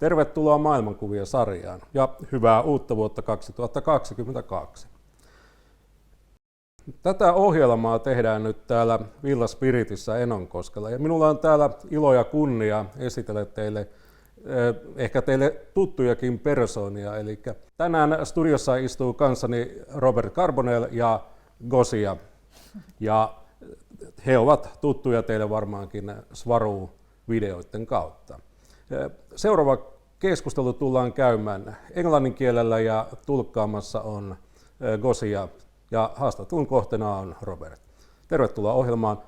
Tervetuloa Maailmankuvia-sarjaan ja hyvää uutta vuotta 2022. Tätä ohjelmaa tehdään nyt täällä Villa Spiritissä Enonkoskella ja minulla on täällä ilo ja kunnia esitellä teille ehkä teille tuttujakin persoonia. Eli tänään studiossa istuu kanssani Robert Carbonell ja Gosia ja he ovat tuttuja teille varmaankin Swaruu-videoiden kautta. Seuraava keskustelu tullaan käymään englannin kielellä ja tulkkaamassa on Gosia ja haastattelun kohteena on Robert. Tervetuloa ohjelmaan.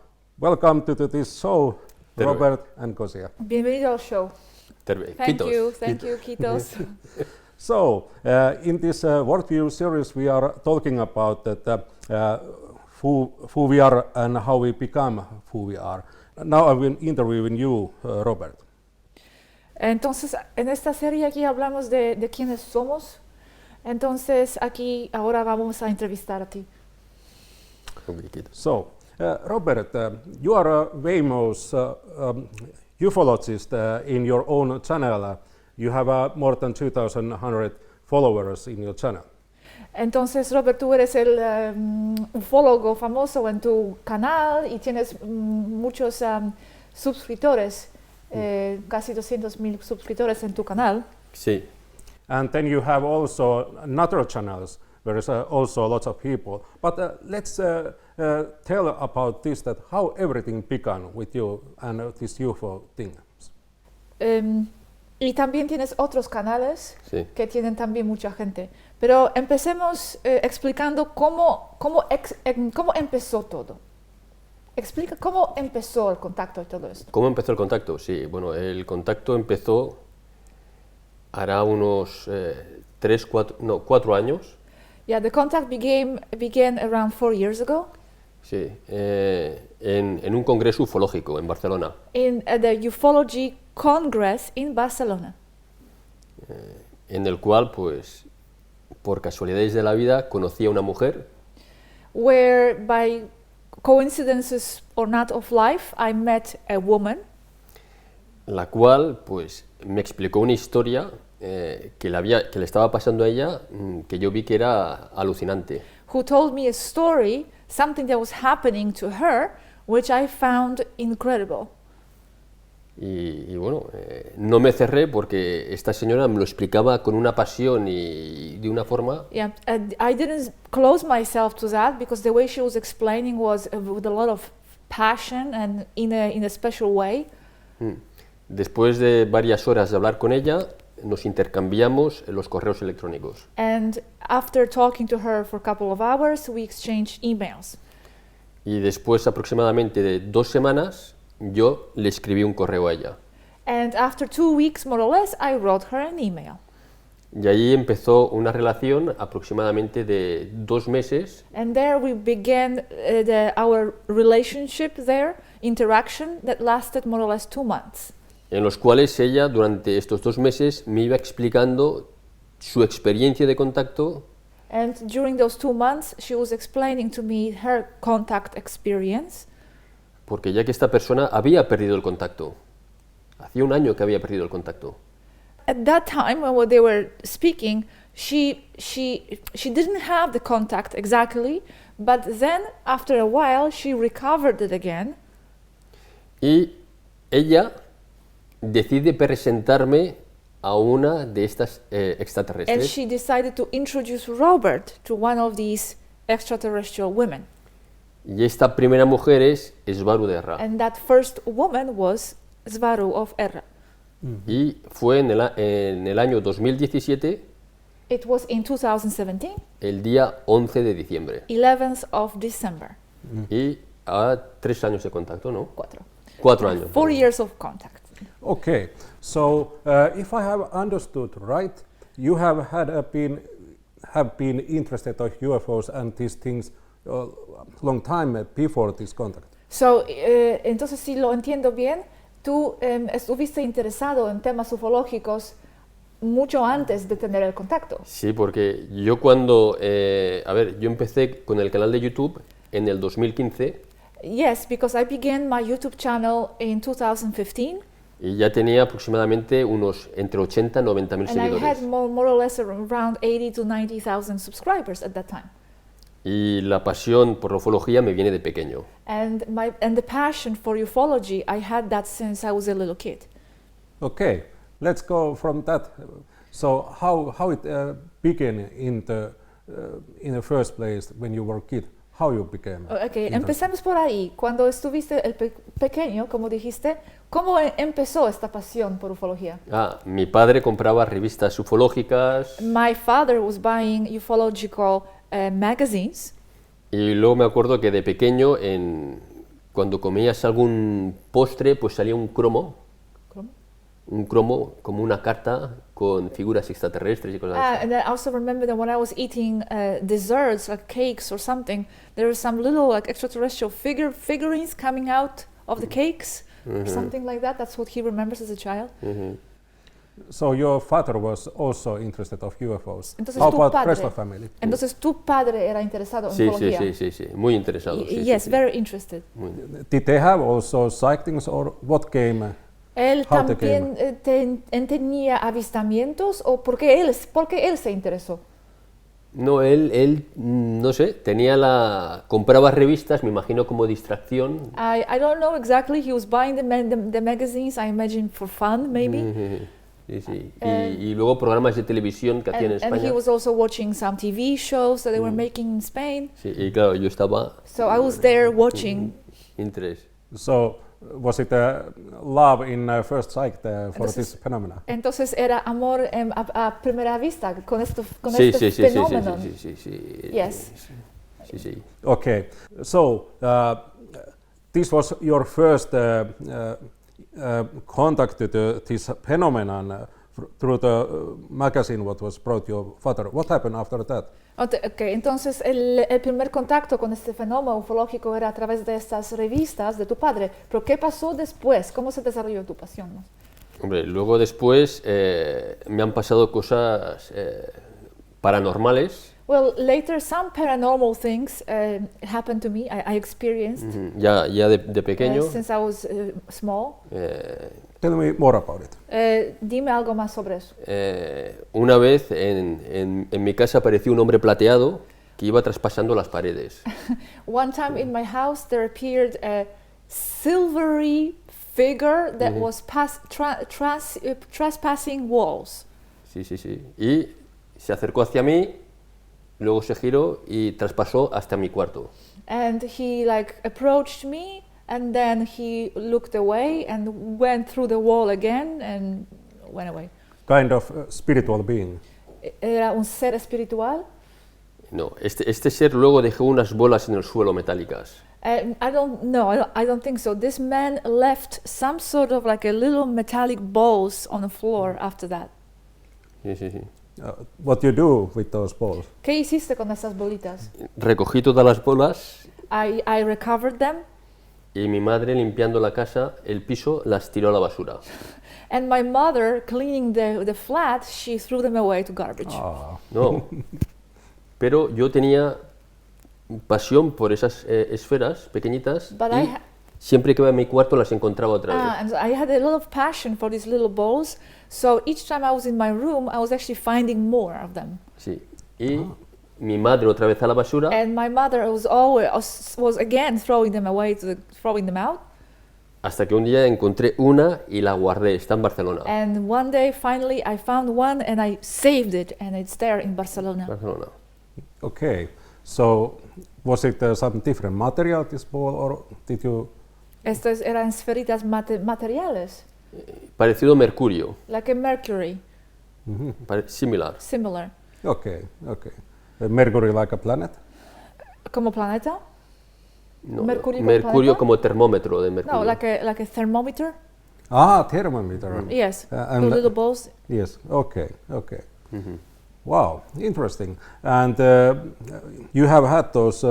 Welcome to this show, Robert and Gosia. Bienvenido al show. Thank you, kiitos. So, in this Worldviews series we are talking about who we are and how we become who we are. Now I've been interviewing you, Robert. Entonces, en esta serie aquí hablamos de quiénes somos. Entonces, aquí ahora vamos a entrevistar a ti. So, Robert, you are a famous ufologist in your own channel. You have more than 2,100 followers in your channel. Entonces, Robert, tú eres el ufólogo famoso en tu canal y tienes muchos suscriptores, casi 200,000 suscriptores en tu canal. Sí. And then you have also another channels where there's also lots of people. But let's tell about this, that how everything began with you and this UFO thing. Y también tienes otros canales Sí. que tienen también mucha gente. Pero empecemos explicando cómo empezó todo. Explica cómo empezó el contacto y todo esto. ¿Cómo empezó el contacto? Sí, bueno, el contacto empezó hará unos 4 años. Yeah, the contact began around 4 years ago. Sí, en un congreso ufológico en Barcelona. In the Ufology Congress in Barcelona. En el cual, pues, por casualidades de la vida, conocí a una mujer. Where by coincidences or not of life, I met a woman. La cual, pues, me explicó una historia que le estaba pasando a ella, que yo vi que era alucinante. Who told me a story, something that was happening to her, which I found incredible. Y bueno, no me cerré porque esta señora me lo explicaba con una pasión y de una forma. Yeah, I didn't close myself to that because the way she was explaining was with a lot of passion and in a special way. Después de varias horas de hablar con ella, nos intercambiamos los correos electrónicos. And after talking to her for a couple of hours, we exchanged emails. Y después aproximadamente de 2 semanas, yo le escribí un correo a ella. And after 2 weeks, more or less, I wrote her an email. Y ahí empezó una relación aproximadamente de 2 meses. And there we began our relationship there, interaction that lasted more or less 2 months. En los cuales ella, durante estos 2 meses, me iba explicando su experiencia de contacto. And during those 2 months, she was explaining to me her contact experience. Porque ya que esta persona había perdido el contacto. Hacía 1 año que había perdido el contacto. At that time, when they were speaking, she didn't have the contact exactly, but then, after a while, she recovered it again. Y ella decide presentarme a una de estas extraterrestres. And she decided to introduce Robert to one of these extraterrestrial women. Y esta primera mujer es Swaruu de Erra. And that first woman was Swaruu of Erra. Y fue en el año 2017, It was in 2017, el día 11 de diciembre. 11th of December. Y a 3 años de contacto, ¿no? 4. 4 años. 4 years of contact. Okay, so if I have understood right, you have been interested in UFOs and these things long time before this contact. So, entonces, si lo entiendo bien, tú estuviste interesado en temas ufológicos mucho antes de tener el contacto. Sí, porque yo cuando, yo empecé con el canal de YouTube en el 2015. Yes, because I began my YouTube channel in 2015. Y ya tenía aproximadamente unos entre 80 y 90 mil And I had seguidores. more or less around 80 to 90,000 subscribers at that time. Y la pasión por la ufología me viene de pequeño. And the passion for ufology, I had that since I was a little kid. Okay, let's go from that. So how it began in the first place when you were a kid? How you became? Okay, interested? empecemos por ahí. Cuando estuviste pequeño, como dijiste, ¿cómo empezó esta pasión por ufología? Mi padre compraba revistas ufológicas My father was buying ufological magazines. y luego me acuerdo que de pequeño, cuando comías algún postre, pues salía un cromo. ¿Cómo? Un cromo como una carta con figuras extraterrestres y cosas así. And I also remember that when I was eating desserts, like cakes or something, there were some little like extraterrestrial figurines coming out of the cakes, or something like that. That's what he remembers as a child. So your father was also interested of UFOs. Entonces How tu about padre- rest of family? Entonces tu padre era interesado en Sí, sí, ufología. sí, muy interesado. sí, Yes, sí, sí. very interested. Did they have also sightings or what came? Él How they también tenía avistamientos o por qué él se interesó. No, él, no sé, compraba revistas, me imagino como distracción. I don't know exactly. He was buying the magazines, I imagine for fun, maybe. Sí, sí. Y luego programas de televisión que hacían en And he España. was also watching some TV shows that they were making in Spain. Sí, y claro, yo estaba So I was there watching. interés. So was it love in first sight for Entonces- this phenomena? Entonces era amor a primera vista con este Sí, sí, sí, sí, sí, fenómeno. sí, sí, sí. Yes. Sí, sí. Okay, so this was your first contact to this phenomenon through the magazine what was brought your father. What happened after that? Okay, entonces el primer contacto con este fenómeno ufológico era a través de estas revistas de tu padre. Pero ¿qué pasó después? ¿Cómo se desarrolló tu pasión? Hombre, luego después me han pasado cosas paranormales. Well, later some paranormal things happened to me. I experienced Ya de pequeño. since I was small. Tell me more about it. Dime algo más sobre eso. Una vez en mi casa apareció un hombre plateado que iba traspasando las paredes. One time in my house there appeared a silvery figure that was trespassing walls. Sí, sí, sí. Y se acercó hacia mí, luego se giró y traspasó hasta mi cuarto. And he like approached me and then he looked away and went through the wall again and went away. Kind of spiritual being. Era un ser espiritual. No, este ser luego dejó unas bolas en el suelo metálicas. I don't know. I don't think so. This man left some sort of like a little metallic balls on the floor after that. Sí, sí, sí. What you do with those balls? ¿Qué hiciste con esas bolitas? Recogí todas las bolas I recovered them y mi madre, limpiando la casa, el piso, las tiró a la basura. and my mother, cleaning the flat, she threw them away to garbage. Ah. No. Pero yo tenía pasión por esas esferas pequeñitas But y siempre que iba a mi cuarto las encontraba otra vez. And I had a lot of passion for these little balls, so each time I was in my room, I was actually finding more of them. Sí. Y mi madre otra vez a la basura. And my mother was again throwing them away, throwing them out. Hasta que un día encontré una y la guardé, está en Barcelona. And one day, finally, I found one and I saved it, and it's there in Barcelona. Barcelona. Okay, so was it some different material, this ball, or did you... Estas eran esferitas materiales, Parecido a mercurio, like a mercury, similar. similar. Okay, okay. Mercury like a planet? Como planeta? No, Mercurio como mercurio planeta? como termómetro de mercurio. No, like a thermometer. Ah, thermometer. Yes, and the little balls. Yes, okay, okay. Wow, interesting. And you have had those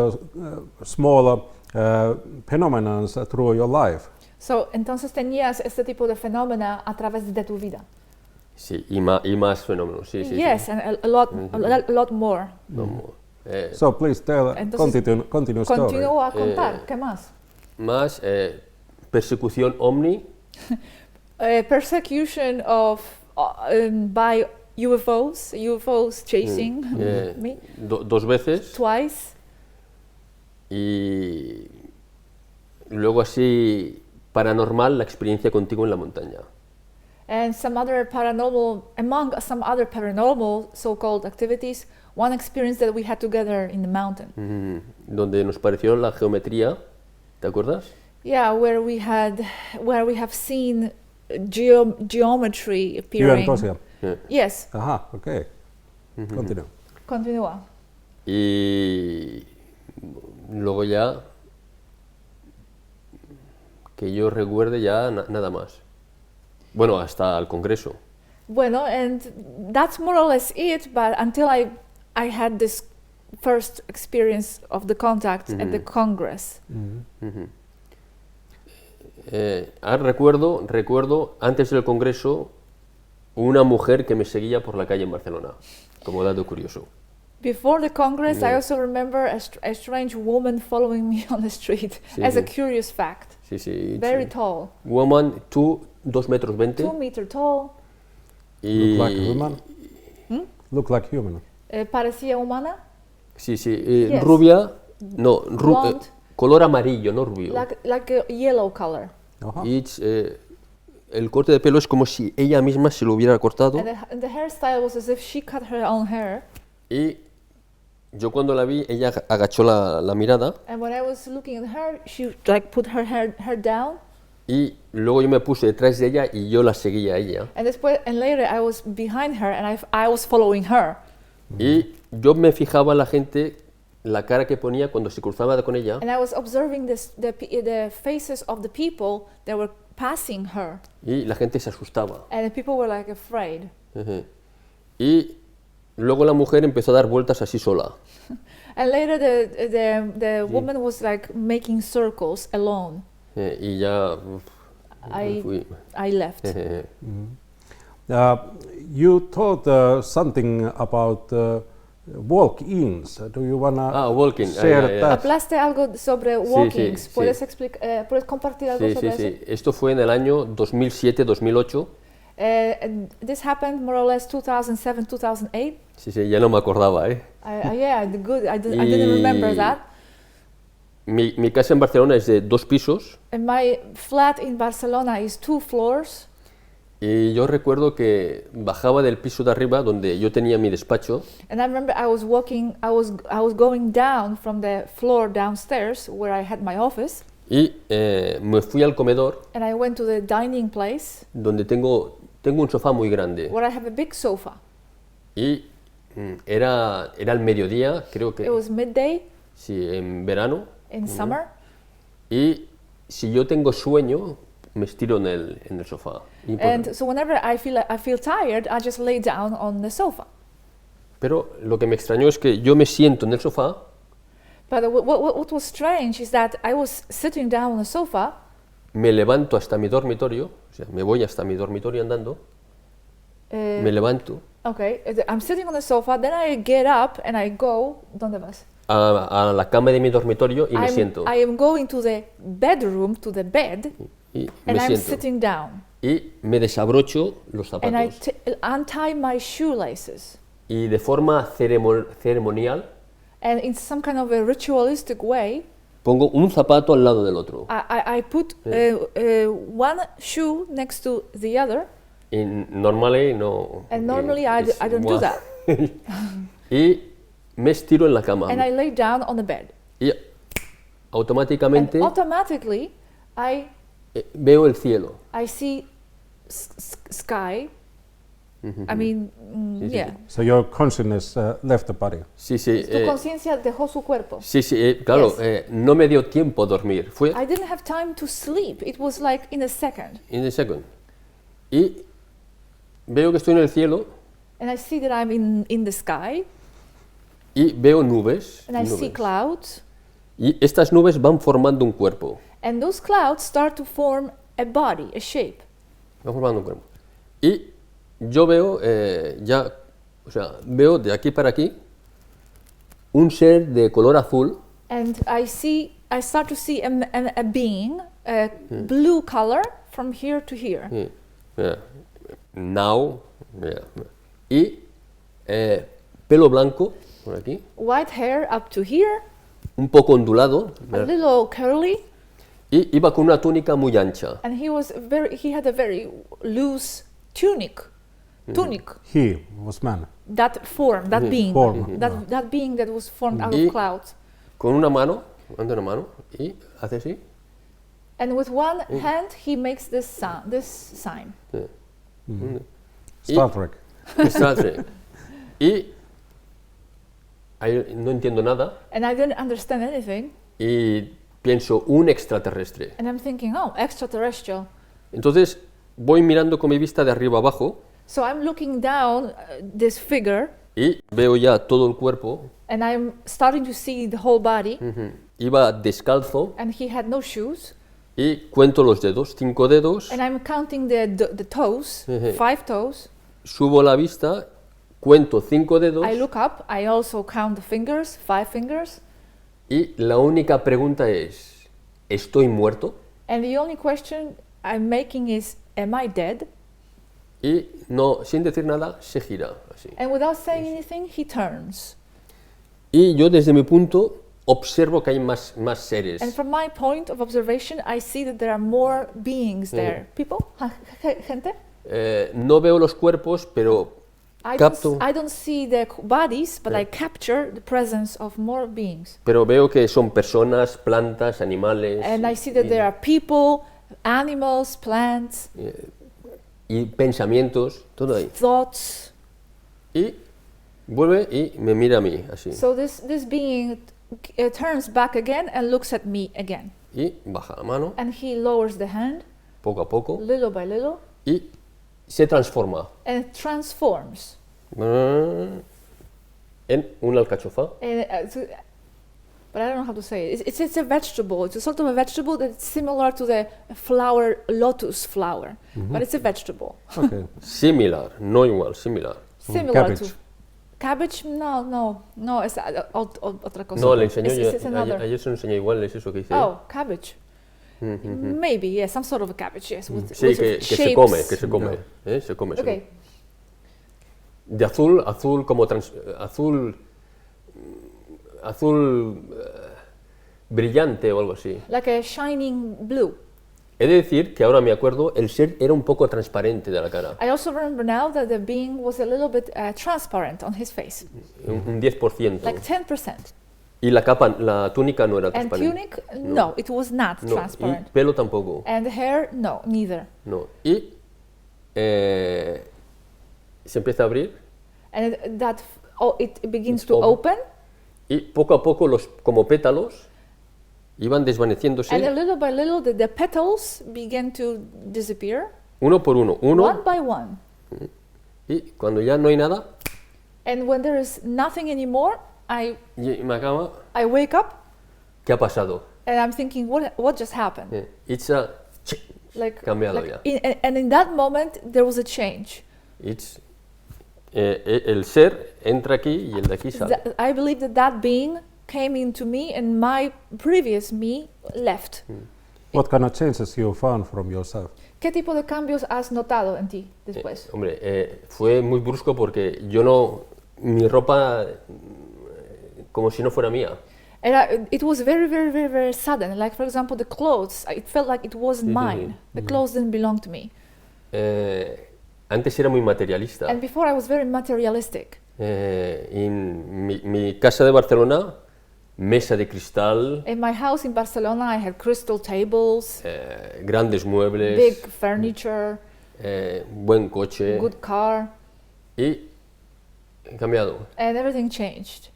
small phenomena through your life. So, entonces tenías este tipo de fenómena a través de tu vida. Sí, y más fenómenos, sí, sí. Yes, sí. and a lot more. So please tell, Entonces, continue story. Continúa a contar, ¿qué más? Más persecución ovni. persecution by UFOs chasing me. Dos veces. Twice. Y luego así, paranormal, la experiencia contigo en la montaña. And among some other paranormal so-called activities, one experience that we had together in the mountain. Donde nos pareció la geometría, ¿te acuerdas? Yeah, where we have seen geometry appearing. You and Gosia. Yes. Ajá, ok. Continúa. Continúa. Y luego ya, que yo recuerde ya nada más. Bueno, hasta el Congreso. Bueno, and that's more or less it, but until I had this first experience of the contact at the Congress. Recuerdo, antes del Congreso, una mujer que me seguía por la calle en Barcelona, como dato curioso. Before the Congress, I also remember a strange woman following me on the street, as a curious fact. Sí. Very tall. Woman, 2 metros 20. 2 meters tall. Look like human? Look like human. Parecía humana. Sí. Yes. Rubia, no, Blonde. color amarillo, no rubio. Like a yellow color. El corte de pelo es como si ella misma se lo hubiera cortado. And the hairstyle was as if she cut her own hair. Y yo cuando la vi, ella agachó la mirada. And when I was looking at her, she like put her hair down. Y luego yo me puse detrás de ella y yo la seguía a ella. And later I was behind her and I was following her. Y yo me fijaba en la gente, la cara que ponía cuando se cruzaba con ella. And I was observing the faces of the people that were passing her. Y la gente se asustaba. And the people were like afraid. Y luego la mujer empezó a dar vueltas así sola. And later the woman was like making circles alone. Y ya I left. You taught something about walk-ins. Do you wanna walking. share that? Hablaste algo sobre walkings. Sí. ¿Puedes compartir algo sobre eso? Sí. Esto fue en el año 2007-2008. This happened more or less 2007-2008. Sí, ya no me acordaba, Good. I didn't remember that. Mi casa en Barcelona es de 2 pisos. And my flat in Barcelona is 2 floors. Y yo recuerdo que bajaba del piso de arriba donde yo tenía mi despacho. And I remember I was going down from the floor downstairs where I had my office. Y me fui al comedor. And I went to the dining place. Donde tengo un sofá muy grande. Where I have a big sofa. Y era el mediodía, creo que. It was midday. Sí, en verano. In summer. Y si yo tengo sueño, me estiro en el sofá. And so whenever I feel tired, I just lay down on the sofa. Pero lo que me extrañó es que yo me siento en el sofá. But what was strange is that I was sitting down on the sofa. Me levanto hasta mi dormitorio, o sea, me voy hasta mi dormitorio andando. Me levanto. Okay, I'm sitting on the sofa, then I get up and I go. ¿Dónde vas? A la cama de mi dormitorio y me siento. I am going to the bedroom, to the bed, and I'm sitting down. Y me desabrocho los zapatos. And I untie my shoelaces. Y de forma ceremonial. And in some kind of a ritualistic way. Pongo un zapato al lado del otro. I put one shoe next to the other. And normally I don't do that. Y me estiro en la cama. And I lay down on the bed. Y automáticamente. And automatically, veo el cielo. I see sky. I mean, yeah. So your consciousness left the body. Sí. Tu conciencia dejó su cuerpo. Sí, claro. Yes. No me dio tiempo a dormir. I didn't have time to sleep. It was like in a second. Y veo que estoy en el cielo. And I see that I'm in the sky. Y veo nubes. And I see clouds. Y estas nubes van formando un cuerpo. And those clouds start to form a body, a shape. Van formando un cuerpo. Y yo veo veo de aquí para aquí un ser de color azul. And I start to see a being, blue color from here to here. Mira, now, mira. Y pelo blanco, por aquí, white hair up to here, un poco ondulado, a little curly, y iba con una túnica muy ancha. and he had a very loose tunic. He was man. That form, that being, Form, that being that was formed out Y- of clouds. Con una mano, levanta una mano, y hace así. And with one hand, he makes this sign. Star Trek. Star Trek. Y ahí no entiendo nada, And I didn't understand anything. y pienso, un extraterrestre. And I'm thinking, oh, extraterrestrial. Entonces voy mirando con mi vista de arriba abajo, So I'm looking down this figure, y veo ya todo el cuerpo. and I'm starting to see the whole body. Iba descalzo, And he had no shoes. y cuento los dedos, 5 dedos, And I'm counting the toes, 5 toes. subo la vista, cuento 5 dedos, I look up. I also count the fingers, 5 fingers. y la única pregunta es, ¿estoy muerto? And the only question I'm making is, am I dead? Y no, sin decir nada, se gira así. And without saying anything, he turns. Y yo desde mi punto observo que hay más seres. And from my point of observation, I see that there are more beings there. People? Gente? No veo los cuerpos, pero capto, I don't see the bodies, but I capture the presence of more beings. pero veo que son personas, plantas, animales And I see that there are people, animals, plants, y pensamientos, todo ahí. thoughts. Y vuelve y me mira a mí así. So this being turns back again and looks at me again. Y baja la mano, And he lowers the hand, poco a poco, little by little, y se transforma and it transforms. en una alcachofa. And, but I don't know how to say it. It's a vegetable. It's a sort of a vegetable that's similar to the flower, lotus flower, but it's a vegetable. Okay. Similar, no igual, similar. Similar cabbage. to cabbage. No, es otra cosa. No, le enseñó It's another. ayer se lo enseñé igual, es eso que dice. Oh, cabbage. Maybe, yes, some sort of a cabbage, yes. With, Sí, with que se shapes. come, se come, se come. Okay. De azul como azul brillante o algo así. Like a shining blue. He de decir que ahora me acuerdo, el ser era un poco transparente de la cara, I also remember now that the being was a little bit transparent on his face, un 10%. like 10%. Y la túnica no era And transparente. tunic, no, it was not No, y transparent. pelo tampoco. And hair, no, neither. No. Y se empieza a abrir And it begins It's to open. open, y poco a poco como pétalos iban desvaneciéndose and little by little the petals began to disappear, uno por uno. one by one. Y cuando ya no hay nada, And when there is nothing anymore, I y me acaba, wake up ¿qué ha pasado? and I'm thinking, what just happened? It's a Like, cambiado ya. and in that moment there was a change. It's, el ser entra aquí y el de aquí sale. I believe that being came into me and my previous me left. What kind of changes you found from yourself? ¿Qué tipo de cambios has notado en ti después? Hombre, fue muy brusco porque yo no, mi ropa como si no fuera mía. It was very, very, very, very sudden. Like, for example, the clothes, it felt like it wasn't mine. The clothes didn't belong to me. Antes era muy materialista. And before I was very materialistic. En mi casa de Barcelona, mesa de cristal, In my house in Barcelona, I had crystal tables, grandes muebles, big furniture, buen coche, good car, y he cambiado. and everything changed.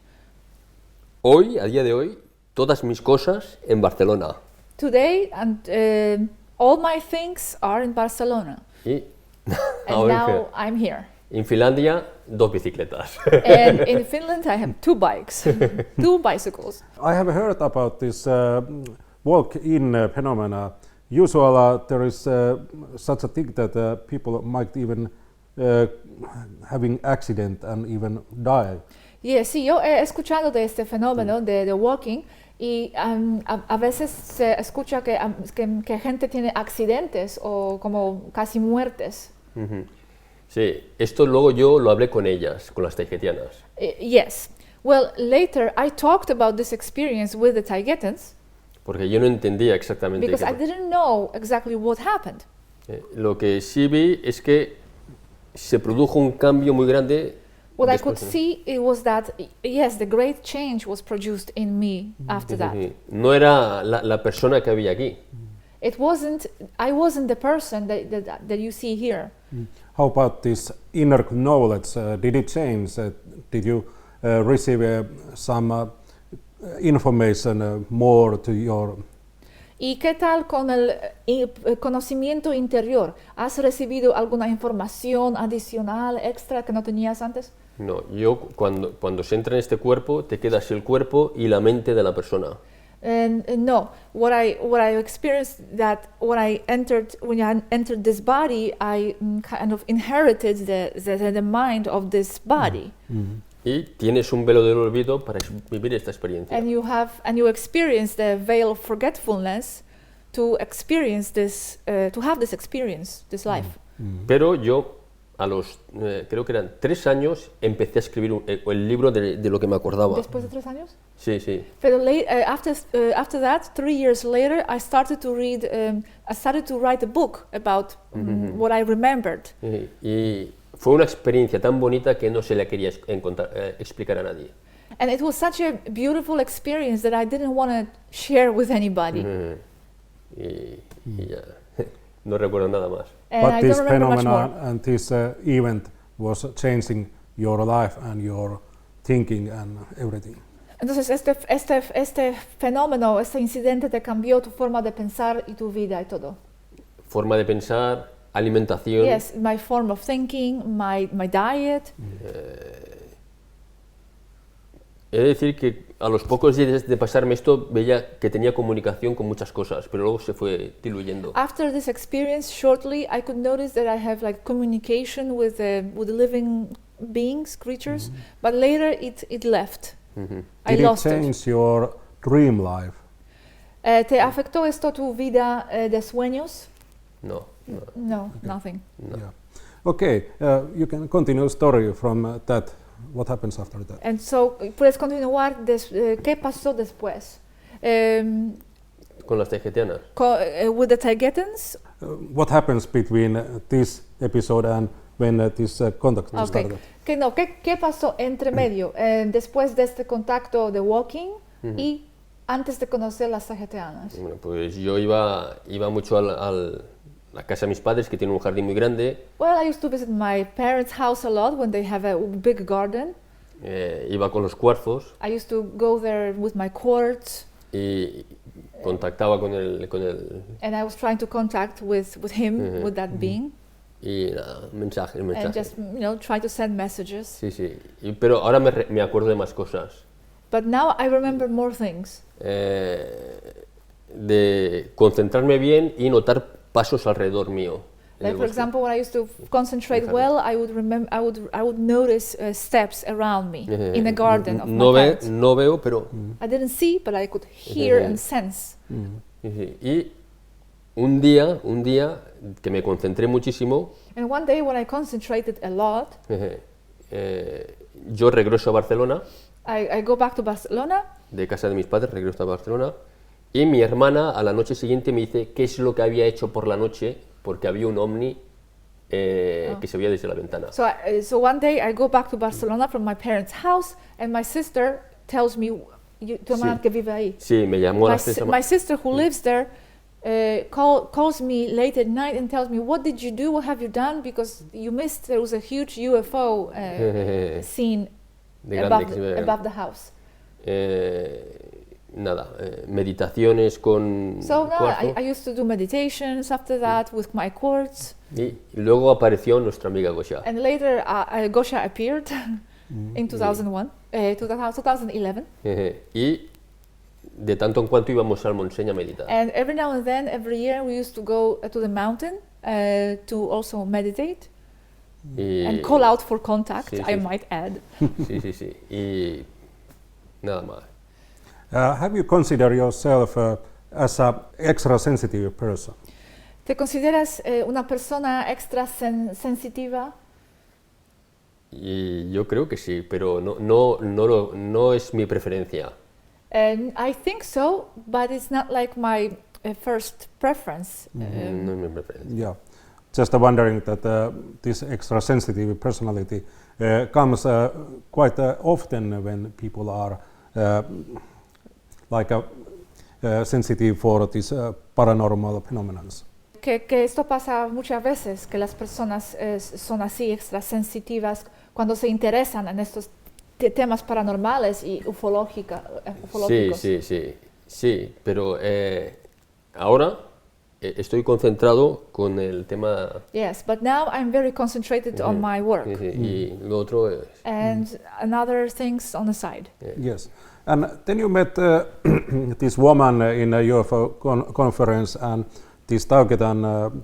Hoy, a día de hoy, todas mis cosas en Barcelona. Today, and all my things are in Barcelona. Y And ahora now I'm here. en Finlandia, 2 bicicletas. And in Finland, I have 2 bikes, 2 bicycles. I have heard about this walk-in phenomena. Usually there is such a thing that people might even having accident and even die. Yeah, sí, yo he escuchado de este fenómeno de walking y a veces se escucha que gente tiene accidentes o como casi muertes Sí, esto luego yo lo hablé con ellas, con las tahitianas. Yes. Well, later I talked about this experience with the Taigetans Porque yo no entendía exactamente because I qué didn't know exactly what happened. Lo que sí vi es que se produjo un cambio muy grande. What I después, could see it was that, yes, the great change was produced in me after that. No era la persona que había aquí. I wasn't the person that you see here. How about this inner knowledge? Did it change? Did you receive some information more to your... ¿Y qué tal con el conocimiento interior? ¿Has recibido alguna información adicional, extra que no tenías antes? No, yo cuando se entra en este cuerpo, te quedas el cuerpo y la mente de la persona. No, what I experienced that when I entered this body, I kind of inherited the mind of this body. Y tienes un velo del olvido para vivir esta experiencia. And you experience the veil of forgetfulness to experience this, to have this experience, this life. Pero yo a los, creo que eran 3 años, empecé a escribir el libro de lo que me acordaba. ¿Después de 3 años? Sí, sí. Pero after that, 3 years later, I started to write a book about what I remembered. Y fue una experiencia tan bonita que no se la quería explicar a nadie. And it was such a beautiful experience that I didn't want to share with anybody. Y ya, no recuerdo nada más. And But I this don't remember much phenomenon more. and this event was changing your life and your thinking and everything. Entonces este fenómeno, este incidente te cambió tu forma de pensar y tu vida y todo. Forma de pensar, alimentación. Yes, my form of thinking, my diet. He de decir que a los pocos días de pasarme esto veía que tenía comunicación con muchas cosas, pero luego se fue diluyendo. After this experience, shortly, I could notice that I have like communication with the living beings, creatures, but later it left. I Did it lost change your dream life? ¿Te afectó esto tu vida de sueños? No. No, nothing. No. Yeah. Okay, you can continue the story from that. What happens after that? And so, puedes continuar, ¿qué pasó después? Con las tahitianas. With the Taigetans? What happens between this episode and when this contact started? ¿Qué pasó entre medio, después de este contacto de walking y antes de conocer las Tahitianas? Bueno, pues yo iba mucho a la casa de mis padres, que tiene un jardín muy grande. Well, I used to visit my parents' house a lot when they have a big garden. Iba con los cuarzos. I used to go there with my quartz. Y contactaba con el And I was trying to contact with him, with that being. Y nada, mensaje. And just, try to send messages. Sí. Pero ahora me acuerdo de más cosas. But now I remember more things. De concentrarme bien y notar pasos alrededor mío. Like, for example, when I used to concentrate well, I would notice steps around me in the garden of my parents. No veo, pero... I didn't see, but I could hear and sense. Y un día que me concentré muchísimo, And one day when I concentrated a lot, yo regreso a Barcelona, I go back to Barcelona, de casa de mis padres, regreso a Barcelona, y mi hermana a la noche siguiente me dice qué es lo que había hecho por la noche, porque había un ovni que se veía desde la ventana. So one day I go back to Barcelona from my parents' house, and my sister tells me, tu hermana que vive ahí. Sí, me llamó a las 3 de la My sister who lives there calls me late at night and tells me, what did you do, what have you done, because you missed, there was a huge UFO scene above the house. Meditaciones con cuarzo. I used to do meditations after that with my quartz. Y luego apareció nuestra amiga Gosia. And later Gosia appeared in 2011. Y de tanto en cuanto íbamos al Montseny a meditar. And every now and then, every year, we used to go to the mountain to also meditate and call out for contact, I might add. Sí. Y nada más. Have you considered yourself as an extra sensitive person? ¿Te consideras una persona extra sensitiva? Y yo creo que sí, pero no es mi preferencia. I think so, but it's not like my first preference. No es mi preferencia. Yeah, just wondering that this extra sensitive personality comes quite often when people are sensitive for these paranormal phenomena. Que esto pasa muchas veces, que las personas son así extra sensitivas cuando se interesan en estos temas paranormales y ufológicos. Sí, pero ahora estoy concentrado con el tema. Yes, but now I'm very concentrated on my work. Y lo otro es. And another things on the side. Yes, and then you met this woman in a UFO conference, and this tavataan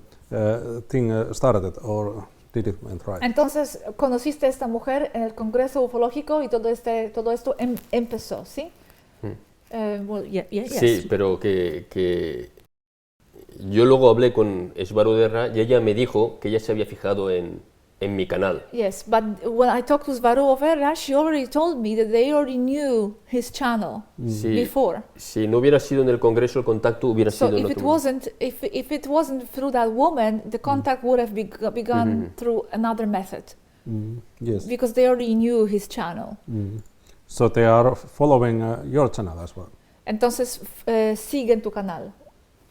thing started, or did it went right? Entonces, conociste a esta mujer en el Congreso Ufológico y todo esto empezó, ¿sí? Well, yes. Sí, pero que yo luego hablé con Swaruu y ella me dijo que ella se había fijado en mi canal. Yes, but when I talked to Swaruu, she already told me that they already knew his channel before. Si no hubiera sido en el Congreso, el contacto hubiera So sido en if it wasn't through that woman, the contact would have begun through another method. Yes. Because they already knew his channel. So they are following your channel as well. Entonces siguen tu canal.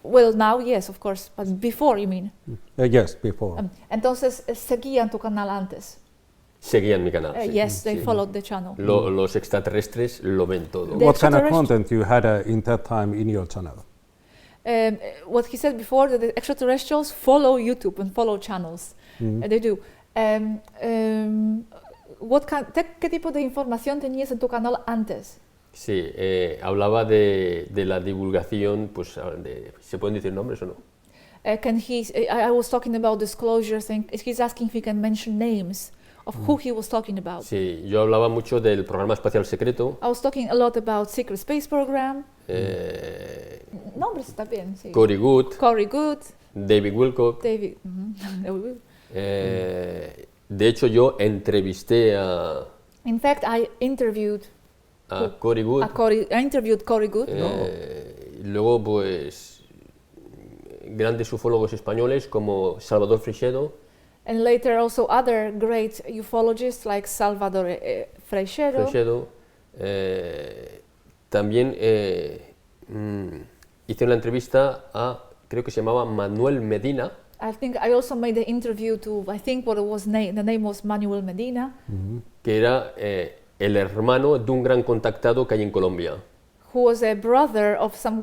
Well, now yes, of course, but before, you mean? Yes, before. Entonces seguían tu canal antes. Seguían mi canal. Yes, they followed the channel. Los extraterrestres lo ven todo. What kind of content you had in that time in your channel? What he said before, that the extraterrestrials follow YouTube and follow channels. They do. ¿Qué tipo de información tenías en tu canal antes? Sí, hablaba de la divulgación, pues, ¿se pueden decir nombres o no? I was talking about disclosure thing. He's asking if he can mention names of who he was talking about. Sí, yo hablaba mucho del programa espacial secreto. I was talking a lot about secret space program. Nombres está bien, sí. Corey Good. David Wilcock. De hecho, yo entrevisté a... In fact, I interviewed Corey Good. I interviewed Corey Good. Luego, pues, grandes ufólogos españoles como Salvador Freixedo. And later also other great ufologists like Salvador Freixedo. También hice una entrevista a, creo que se llamaba Manuel Medina. I think I also made the interview to, I think what it was the name was Manuel Medina. Que era el hermano de un gran contactado que hay en Colombia. Who was a brother of some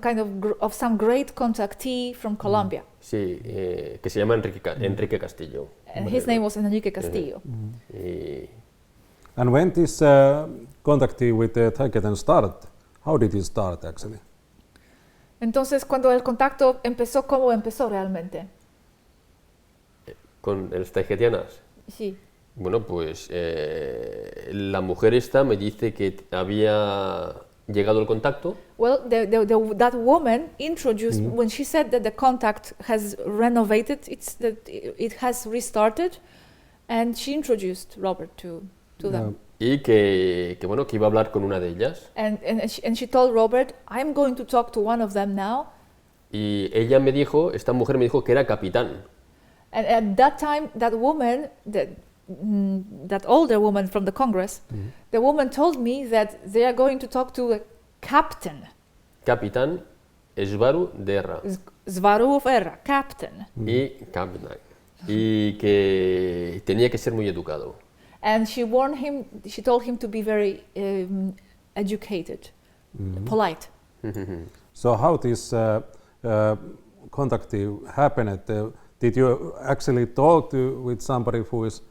some great contactee from Colombia. Sí, que se llama Enrique Castillo. And his name was Enrique Castillo. And when this contactee with the tavataan started, how did it start actually? Entonces, cuando el contacto empezó, ¿cómo empezó realmente? ¿Con las tagetianas? Sí. Bueno, pues la mujer esta me dice que había llegado el contacto. Well, that woman introduced, when she said that the contact has renovated, it has restarted, and she introduced Robert to them. Y que bueno, que iba a hablar con una de ellas. And she told Robert, I'm going to talk to one of them now. Y ella esta mujer me dijo que era capitán. And at that time, that woman, that older woman from the Congress, the woman told me that they are going to talk to a captain. Capitán Swaruu Swaruu captain. Y capitán. Y que tenía que ser muy educado. And she warned him, she told him to be very educated, polite. So how this contact happened? Did you actually talk with somebody who is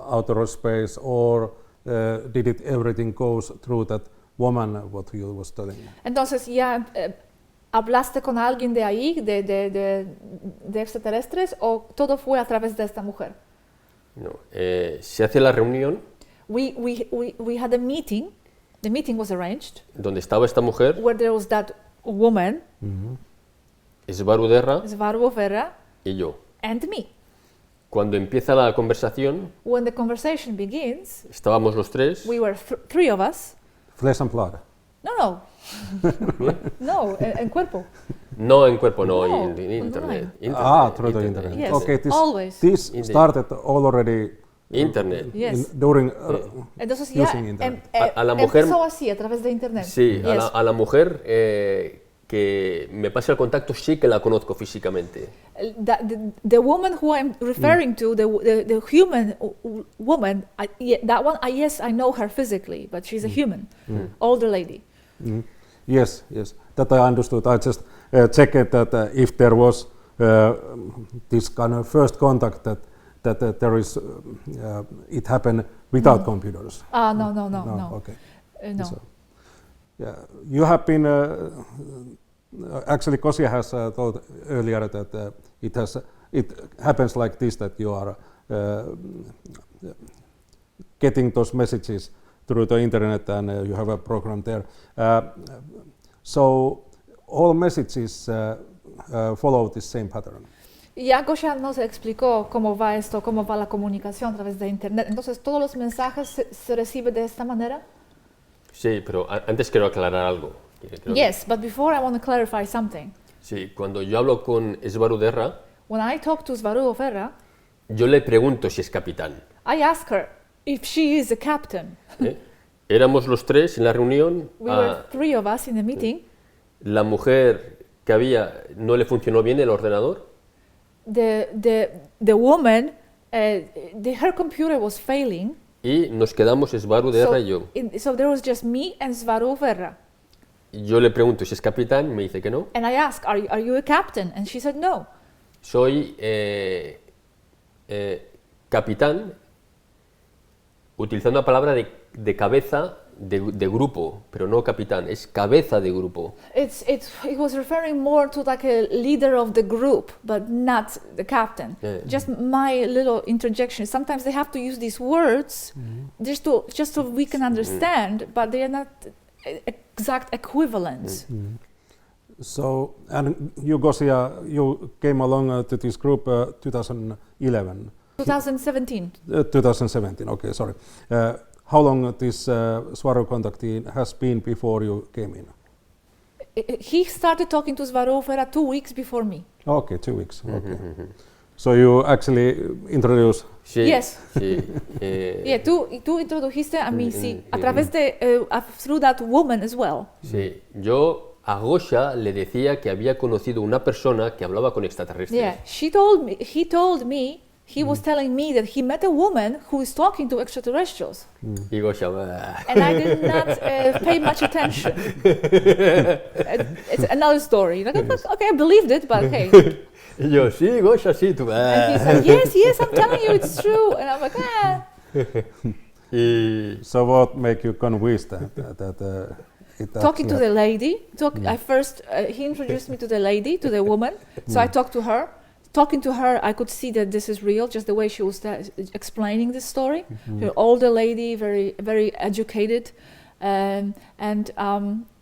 outer space, or did it everything goes through that woman, what you was telling? Entonces ya hablaste con alguien de ahí, de extraterrestres, o todo fue a través de esta mujer? No, se hace la reunión. We had a meeting. The meeting was arranged. Donde estaba esta mujer. Where there was that woman. Swaruu Swaruu y yo. and me. Cuando empieza la conversación, When the conversation begins, estábamos los tres. we were three of us. Flesh and blood. No. No, en cuerpo. No en cuerpo, no, No, in internet. Through the internet. Yes, Okay, always. This started already Internet. Yes. during Entonces ya using internet. A la mujer- empezó así, a través de internet. Sí, Yes. a la mujer que me pase el contacto sí que la conozco físicamente. The woman who I'm referring to, the human woman, that one, yes, I know her physically, but she's a human, older lady. Yes, that I understood. I just checked that if there was this kind of first contact that there is, it happened without computers. No. Okay. No. So, yeah, you have been actually Gosia has told earlier that it happens like this, that you are getting those messages through the internet and you have a program there. So all messages follow the same pattern. Ya Gosia nos explicó cómo va esto, cómo va la comunicación a través de internet. Entonces, ¿todos los mensajes se reciben de esta manera? Sí, pero antes quiero aclarar algo. Yes, but before I want to clarify something. Sí, cuando yo hablo con Swaruu, When I talk to Swaruu Ferra, yo le pregunto si es capitán. I ask her if she is a captain. Éramos los tres en la reunión. We were three of us in the meeting. La mujer que había no le funcionó bien el ordenador. The woman, her computer was failing. Y nos quedamos Swaruu y yo. So there was just me and Swaruu Ferra. Yo le pregunto si es capitán, me dice que no. And I asked, are you a captain? And she said no. Soy capitán, utilizando la palabra de cabeza de grupo, pero no capitán, es cabeza de grupo. It was referring more to like a leader of the group, but not the captain. Yeah. Just my little interjection. Sometimes they have to use these words just so we can understand, but they are not exact equivalents. So, and you, Gosia, you came along to this group 2011. 2017. 2017, okay, sorry. How long this Swaruu contact has been before you came in? He started talking to Swaruu Ferra 2 weeks before me. Okay, 2 weeks. Okay. So you actually introduced. Sí, Yes. Sí, Yeah, tú introdujiste a mí, sí, a través de, through that woman as well. sí. Yo a Gosia le decía que había conocido una persona que hablaba con extraterrestres. Yeah, he was telling me that he met a woman who is talking to extraterrestrials. Y Gosia, "Bah". And I did not pay much attention. It's another story. Like, okay, I believed it, but hey. Y yo, sí, Gosia, sí, tú. And he said, yes, I'm telling you, it's true. And I'm like, Y Mm. So what make you convinced that it Talking to actually the lady, I first, he introduced me to the lady, to the woman. So I talked to her. Talking to her, I could see that this is real, just the way she was explaining this story. An older lady, very, very educated. And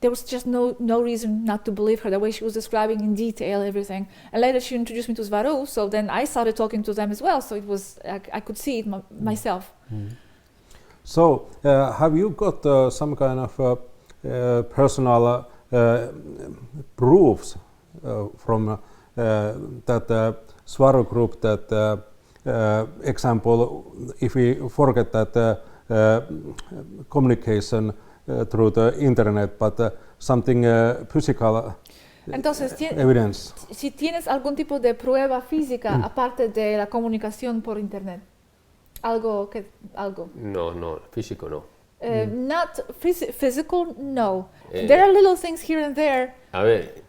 there was just no reason not to believe her, the way she was describing in detail everything. And later she introduced me to Swaruu, so then I started talking to them as well, so it was, I could see it myself. So, have you got some kind of personal proofs from that Swaruu group that, example, if we forget that communication through the internet, but something physical Entonces, evidence? si tienes algún tipo de prueba física aparte de la comunicación por internet, algo. no, físico no. Not physical, no. There are little things here and there. A ver,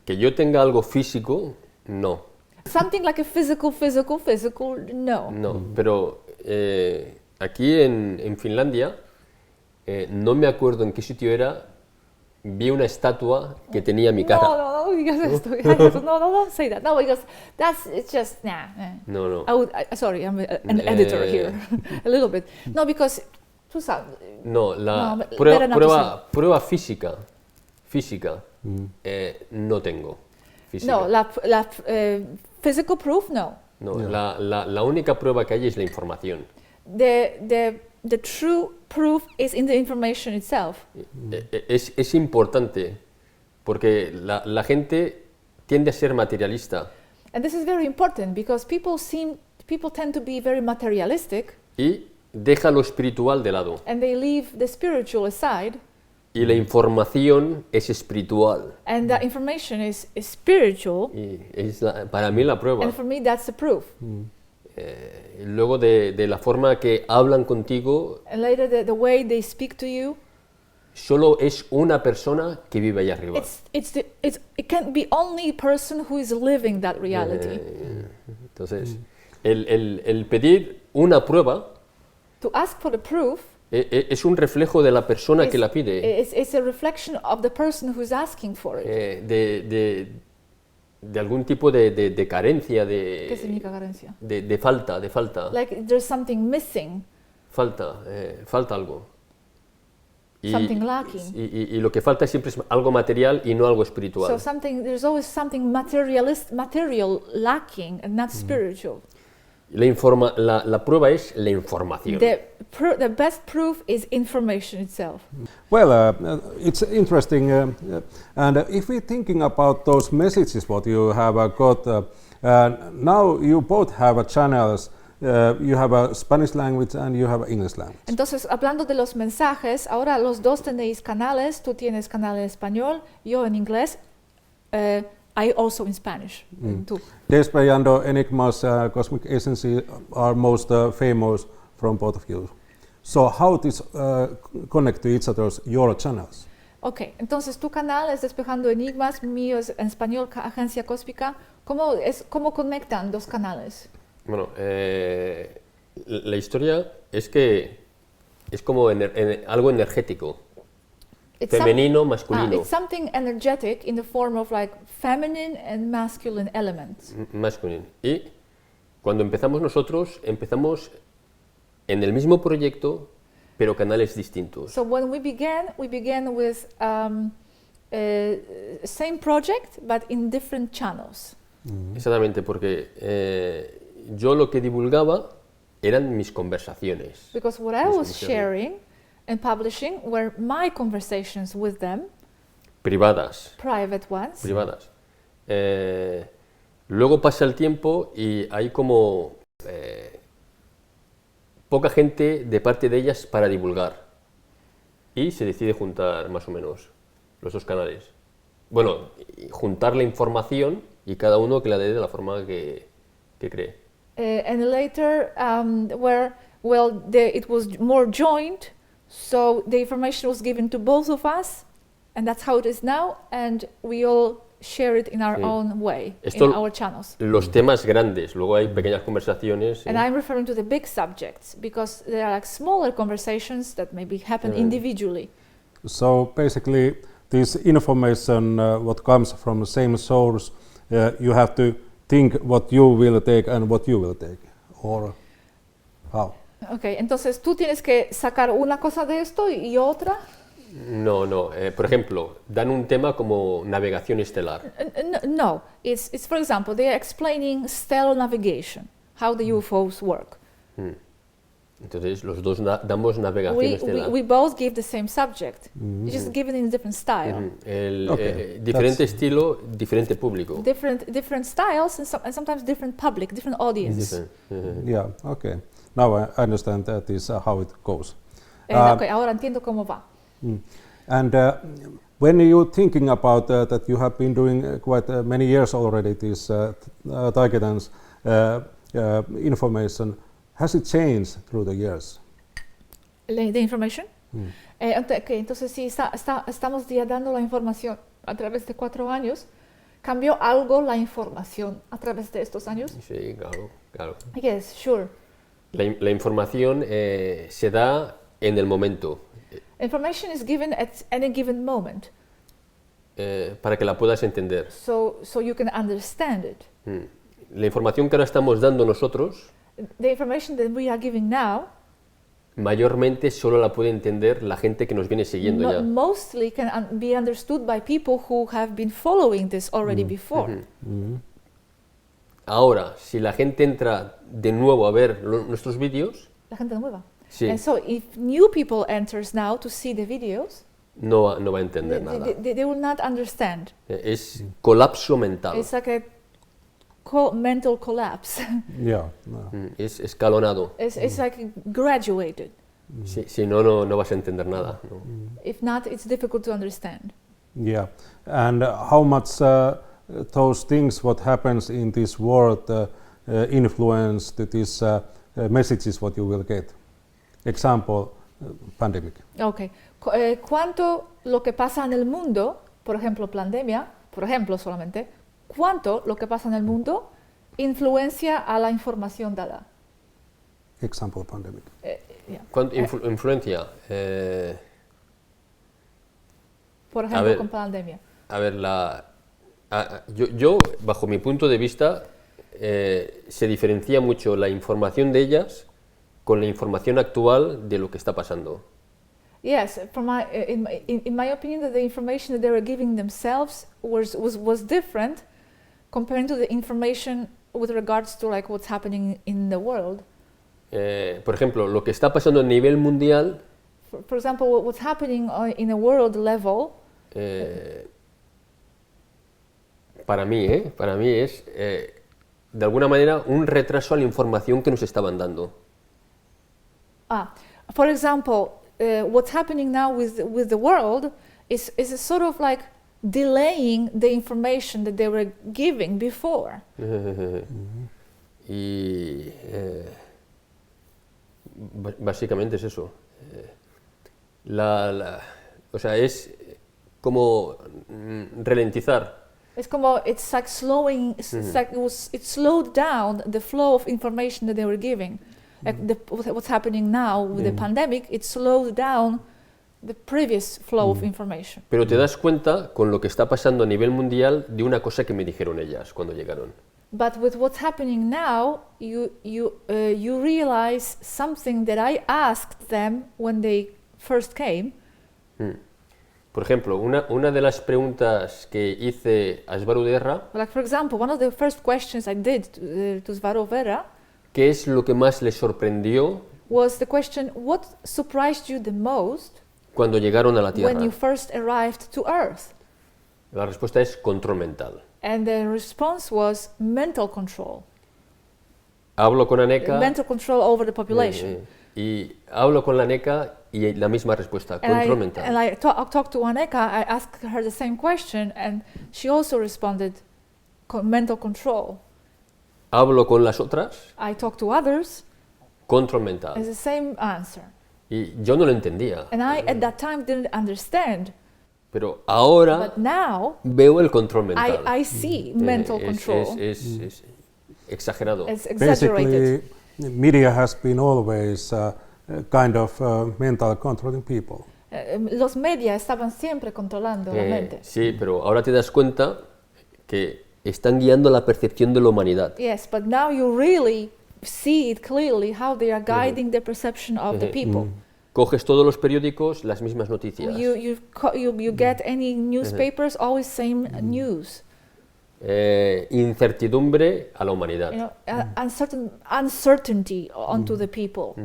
que yo tenga algo físico, no. Something like a physical, no. No, pero aquí en Finlandia, no me acuerdo en qué sitio era, vi una estatua que tenía mi cara. No, because don't say that. No, because it's just, nah. No. Sorry, I'm an editor here, a little bit. No, because, tú sabes. No, better not to prueba física, no tengo. Física. No, la Physical proof? No. No, la única prueba que hay es la información. The true proof is in the information itself. Es importante porque la gente tiende a ser materialista. And this is very important because people tend to be very materialistic. Y deja lo espiritual de lado. And they leave the spiritual aside. Y la información es espiritual. And the information is spiritual. Y es para mí la prueba. And for me that's the proof. Luego de la forma que hablan contigo. And later the way they speak to you. Solo es una persona que vive allá arriba. It can be only a person who is living that reality. Entonces, el pedir una prueba. To ask for the proof. Es un reflejo de la persona que la pide. It's a reflection of the person who is asking for it. De algún tipo de carencia, ¿Qué significa carencia? De falta. Like there's something missing. Falta algo. Something lacking. Y lo que falta siempre es algo material y no algo espiritual. So there's always something material lacking and not spiritual. La prueba es la información. The best proof is information itself. Well, it's interesting, and if we're thinking about those messages what you have got, now you both have channels. You have a Spanish language and you have English language. Entonces, hablando de los mensajes, ahora los dos tenéis canales. Tú tienes canal en español, yo en inglés. I also in Spanish. Too. Despejando Enigmas, Cosmic Agency are most famous from both of you. So how this connect to each other, your channels? Okay, entonces tu canal es Despejando Enigmas, mío es en español Agencia Cósmica. ¿Cómo conectan dos canales? Bueno, la historia es que es como algo energético. Femenino, masculino. It's something energetic in the form of like feminine and masculine elements. Masculine. Y cuando empezamos nosotros, empezamos en el mismo proyecto, pero canales distintos. So when we began with same project, but in different channels. Exactamente, porque yo lo que divulgaba eran mis conversaciones. Because what I was sharing and publishing were my conversations with them. Privadas. Private ones. Privadas. Luego pasa el tiempo y hay como poca gente de parte de ellas para divulgar. Y se decide juntar más o menos los dos canales. Bueno, juntar la información y cada uno que la dé de la forma que cree. And later, it was more joined. So the information was given to both of us, and that's how it is now, and we all share it in our own way, in our channels. Los temas grandes, luego hay pequeñas conversaciones. And I'm referring to the big subjects, because there are like smaller conversations that maybe happen individually. So basically, this information, what comes from the same source, you have to think what you will take and what you will take, or how? Okay, entonces tú tienes que sacar una cosa de esto y otra. No. Por ejemplo, dan un tema como navegación estelar. No, it's for example, they are explaining stellar navigation, how the UFOs work. Entonces los dos damos navegación estelar. We both give the same subject, just given in a different style. Diferente estilo, diferente público. Different styles and sometimes different public, different audience. Yeah, okay. Now I understand that is how it goes. Okay, ahora entiendo cómo va. And when you're thinking about that you have been doing quite many years already this Taiketans information, has it changed through the years? The information? Okay, entonces sí, estamos ya dando la información a través de 4 años. ¿Cambió algo la información a través de estos años? Sí, claro. Yes, sure. La información se da en el momento. Information is given at any given moment. Para que la puedas entender. So you can understand it. La información que ahora estamos dando nosotros, the information that we are giving now, mayormente solo la puede entender la gente que nos viene siguiendo ya. Mostly can be understood by people who have been following this already before. ahora, si la gente entra de nuevo a ver nuestros vídeos, La gente nueva. Sí. And so if new people enters now to see the videos, no va a entender nada. they will not understand. Es colapso mental. It's like a mental collapse. Yeah. No. Es escalonado. It's like graduated. Si no vas a entender nada. ¿no? If not, it's difficult to understand. Yeah. And how much those things what happens in this world influence these messages what you will get? Example, pandemic. Okay. ¿Cuánto lo que pasa en el mundo, por ejemplo, pandemia, por ejemplo solamente, cuánto lo que pasa en el mundo influencia a la información dada? Example, pandemic. Yeah. ¿Cuánto influencia? Por ejemplo, ver. con pandemia. A ver, yo, bajo mi punto de vista, se diferencia mucho la información de ellas con la información actual de lo que está pasando. Yes, in my opinion, that the information that they were giving themselves was different compared to the information with regards to like what's happening in the world. Por ejemplo, lo que está pasando a nivel mundial, For example, what's happening in a world level, para mí es, de alguna manera, un retraso a la información que nos estaban dando. for example, what's happening now with the world is a sort of like delaying the information that they were giving before. Y básicamente es eso. O sea, es como ralentizar. It's como it's like slowing. It's like it slowed down the flow of information that they were giving. Like what's happening now with the pandemic, it slowed down the previous flow of information. Pero te das cuenta con lo que está pasando a nivel mundial de una cosa que me dijeron ellas cuando llegaron. But with what's happening now, you realize something that I asked them when they first came. Por ejemplo, una de las preguntas que hice a Swaruu, Like for example, one of the first questions I did to Swaruu, ¿qué es lo que más les sorprendió was the question, what surprised you the most cuando llegaron a la Tierra? when you first arrived to Earth? La respuesta es control mental. And the response was mental control. Hablo con Aneka Mental control over the population. y hablo con la Aneka y la misma respuesta, control mental. And I talked to Aneka, I asked her the same question, and she also responded mental control. Hablo con las otras, I talked to others, control mental. it's the same answer. Y yo no lo entendía, And I at that time didn't understand, pero ahora but now veo el control mental. I see mental control. Es exagerado. It's exaggerated. Basically, media has been always kind of mental controlling people. Los media estaban siempre controlando la mente. Sí, pero ahora te das cuenta que están guiando la percepción de la humanidad. Yes, but now you really see it clearly how they are guiding the perception of the people. Coges todos los periódicos, las mismas noticias. You get any newspapers, always same news. Incertidumbre a la humanidad. You know, uncertainty onto the people.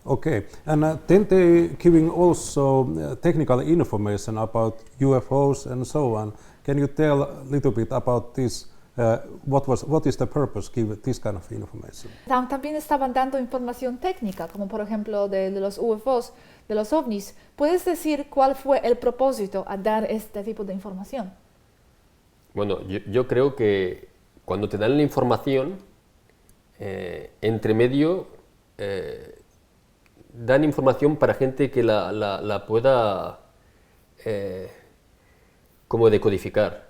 Okay, and then they giving also technical information about UFOs and so on. Can you tell a little bit about this? What is the purpose give this kind of information? También estaban dando información técnica, como por ejemplo de los UFOs, de los ovnis. ¿Puedes decir cuál fue el propósito a dar este tipo de información? Bueno, yo creo que cuando te dan la información, entre medio dan información para gente que la pueda como decodificar.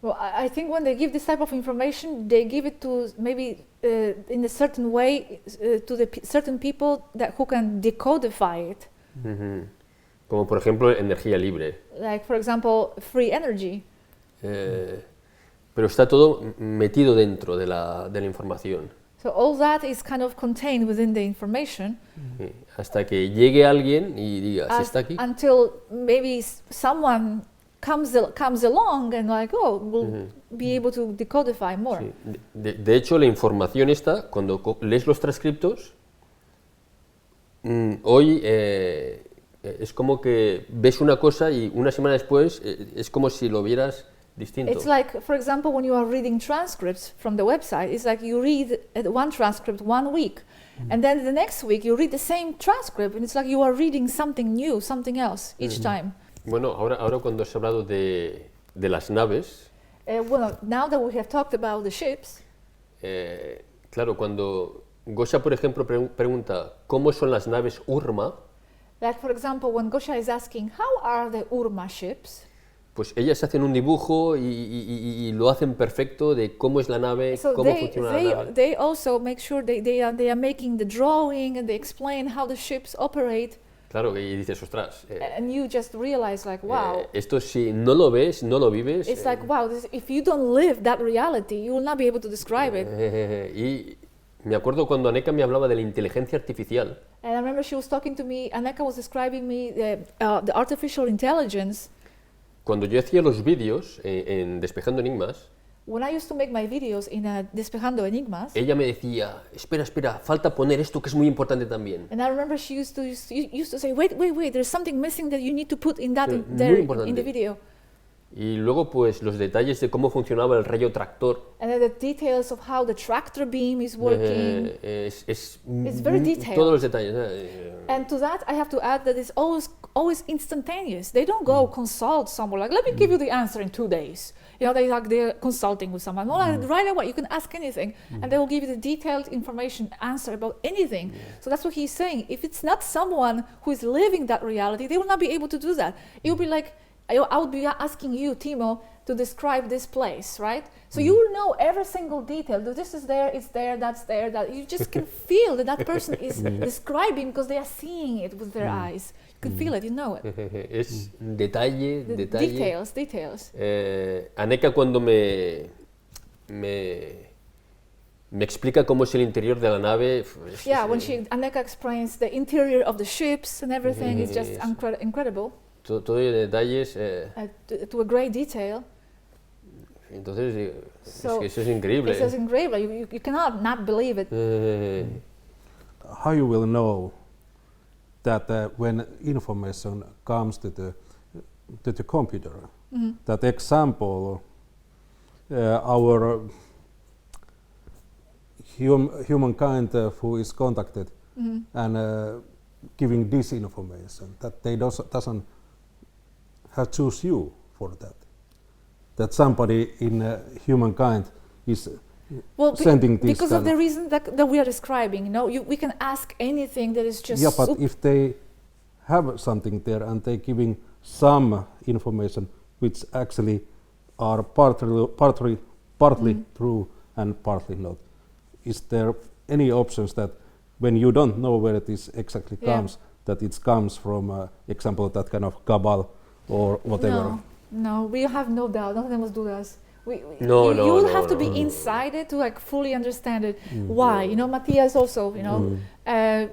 Well, I think when they give this type of information, they give it to maybe in a certain way to the certain people who can decodify it. Como por ejemplo energía libre. Like for example, free energy. Pero está todo metido dentro de la información. So all that is kind of contained within the information. Hasta que llegue alguien y diga, si está aquí. Until maybe someone comes along and like, oh, we'll be able to decodify more. Sí. De hecho, la información esta, cuando lees los transcriptos, hoy es como que ves una cosa y una semana después es como si lo vieras distinto. It's like, for example, when you are reading transcripts from the website, it's like you read one transcript 1 week, and then the next week you read the same transcript, and it's like you are reading something new, something else each time. Bueno, ahora cuando has hablado de las naves, Well, now that we have talked about the ships, claro, cuando Gosia, por ejemplo, pregunta ¿cómo son las naves Urma?, like for example, when Gosia is asking, how are the Urma ships? pues ellas hacen un dibujo y lo hacen perfecto de cómo es la nave, So cómo funciona la nave. they also make sure they are making the drawing and they explain how the ships operate, Claro, y dices, ostras, and you just realize like, wow, esto si no lo ves, no lo vives. it's like, wow, if you don't live that reality, you will not be able to describe it. Y me acuerdo cuando Aneka me hablaba de la inteligencia artificial, And I remember she was talking to me, Aneka was describing me the artificial intelligence. cuando yo hacía los vídeos en Despejando Enigmas, When I used to make my videos in Despejando Enigmas, ella me decía, espera, falta poner esto que es muy importante también. and I remember she used to say, wait, there's something missing that you need to put in that Muy there importante. in the video. Y luego pues los detalles de cómo funcionaba el rayo tractor. And then the details of how the tractor beam is working. It's very detailed. Todos los detalles. And to that, I have to add that it's always instantaneous. They don't go consult someone like, let me give you the answer in 2 days. You know, they're consulting with someone. No, like, right away, you can ask anything, and they will give you the detailed information answer about anything. So that's what he's saying. If it's not someone who is living that reality, they will not be able to do that. It will be like, I would be asking you, Timo, to describe this place, right? So you will know every single detail. This is there, it's there, that's there. That you just can feel that person is describing because they are seeing it with their eyes. You can feel it, you know it. Es detalle. Details. Aneka cuando me explica cómo es el interior de la nave. Yeah, when Aneka explains the interior of the ships and everything, it's just incredible. Todo de detalles. To a great detail. Entonces, So, es que eso es increíble. It's incredible. You cannot not believe it. How you will know that when information comes to the computer, that example, our humankind who is contacted and giving this information, that they doesn't have choose you for that. That somebody in humankind is sending this. Because of the reason that we are describing, you know, we can ask anything that is just. Yeah, but if they have something there and they're giving some information which actually are partly true and partly not, is there any options that when you don't know where it is exactly comes, that it comes from, example, that kind of cabal or whatever? No, we have no doubt. None of them will do this. You will have to be inside it to like fully understand it. Why? You know, Matthias also, you know, they're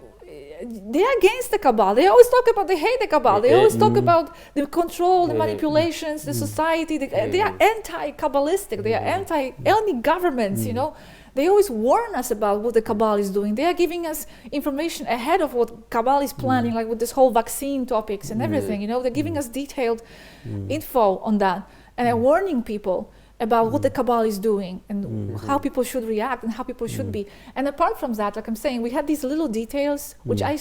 against the cabal. They always talk about they hate the cabal. They always talk about the control, the manipulations, the society. They are anti-Kabbalistic. They are any governments, you know. They always warn us about what the cabal is doing. They are giving us information ahead of what cabal is planning, like with this whole vaccine topics and everything. You know, they're giving us detailed info on that, and they're warning people about what the cabal is doing and how people should react and how people should be. And apart from that, like I'm saying, we had these little details which I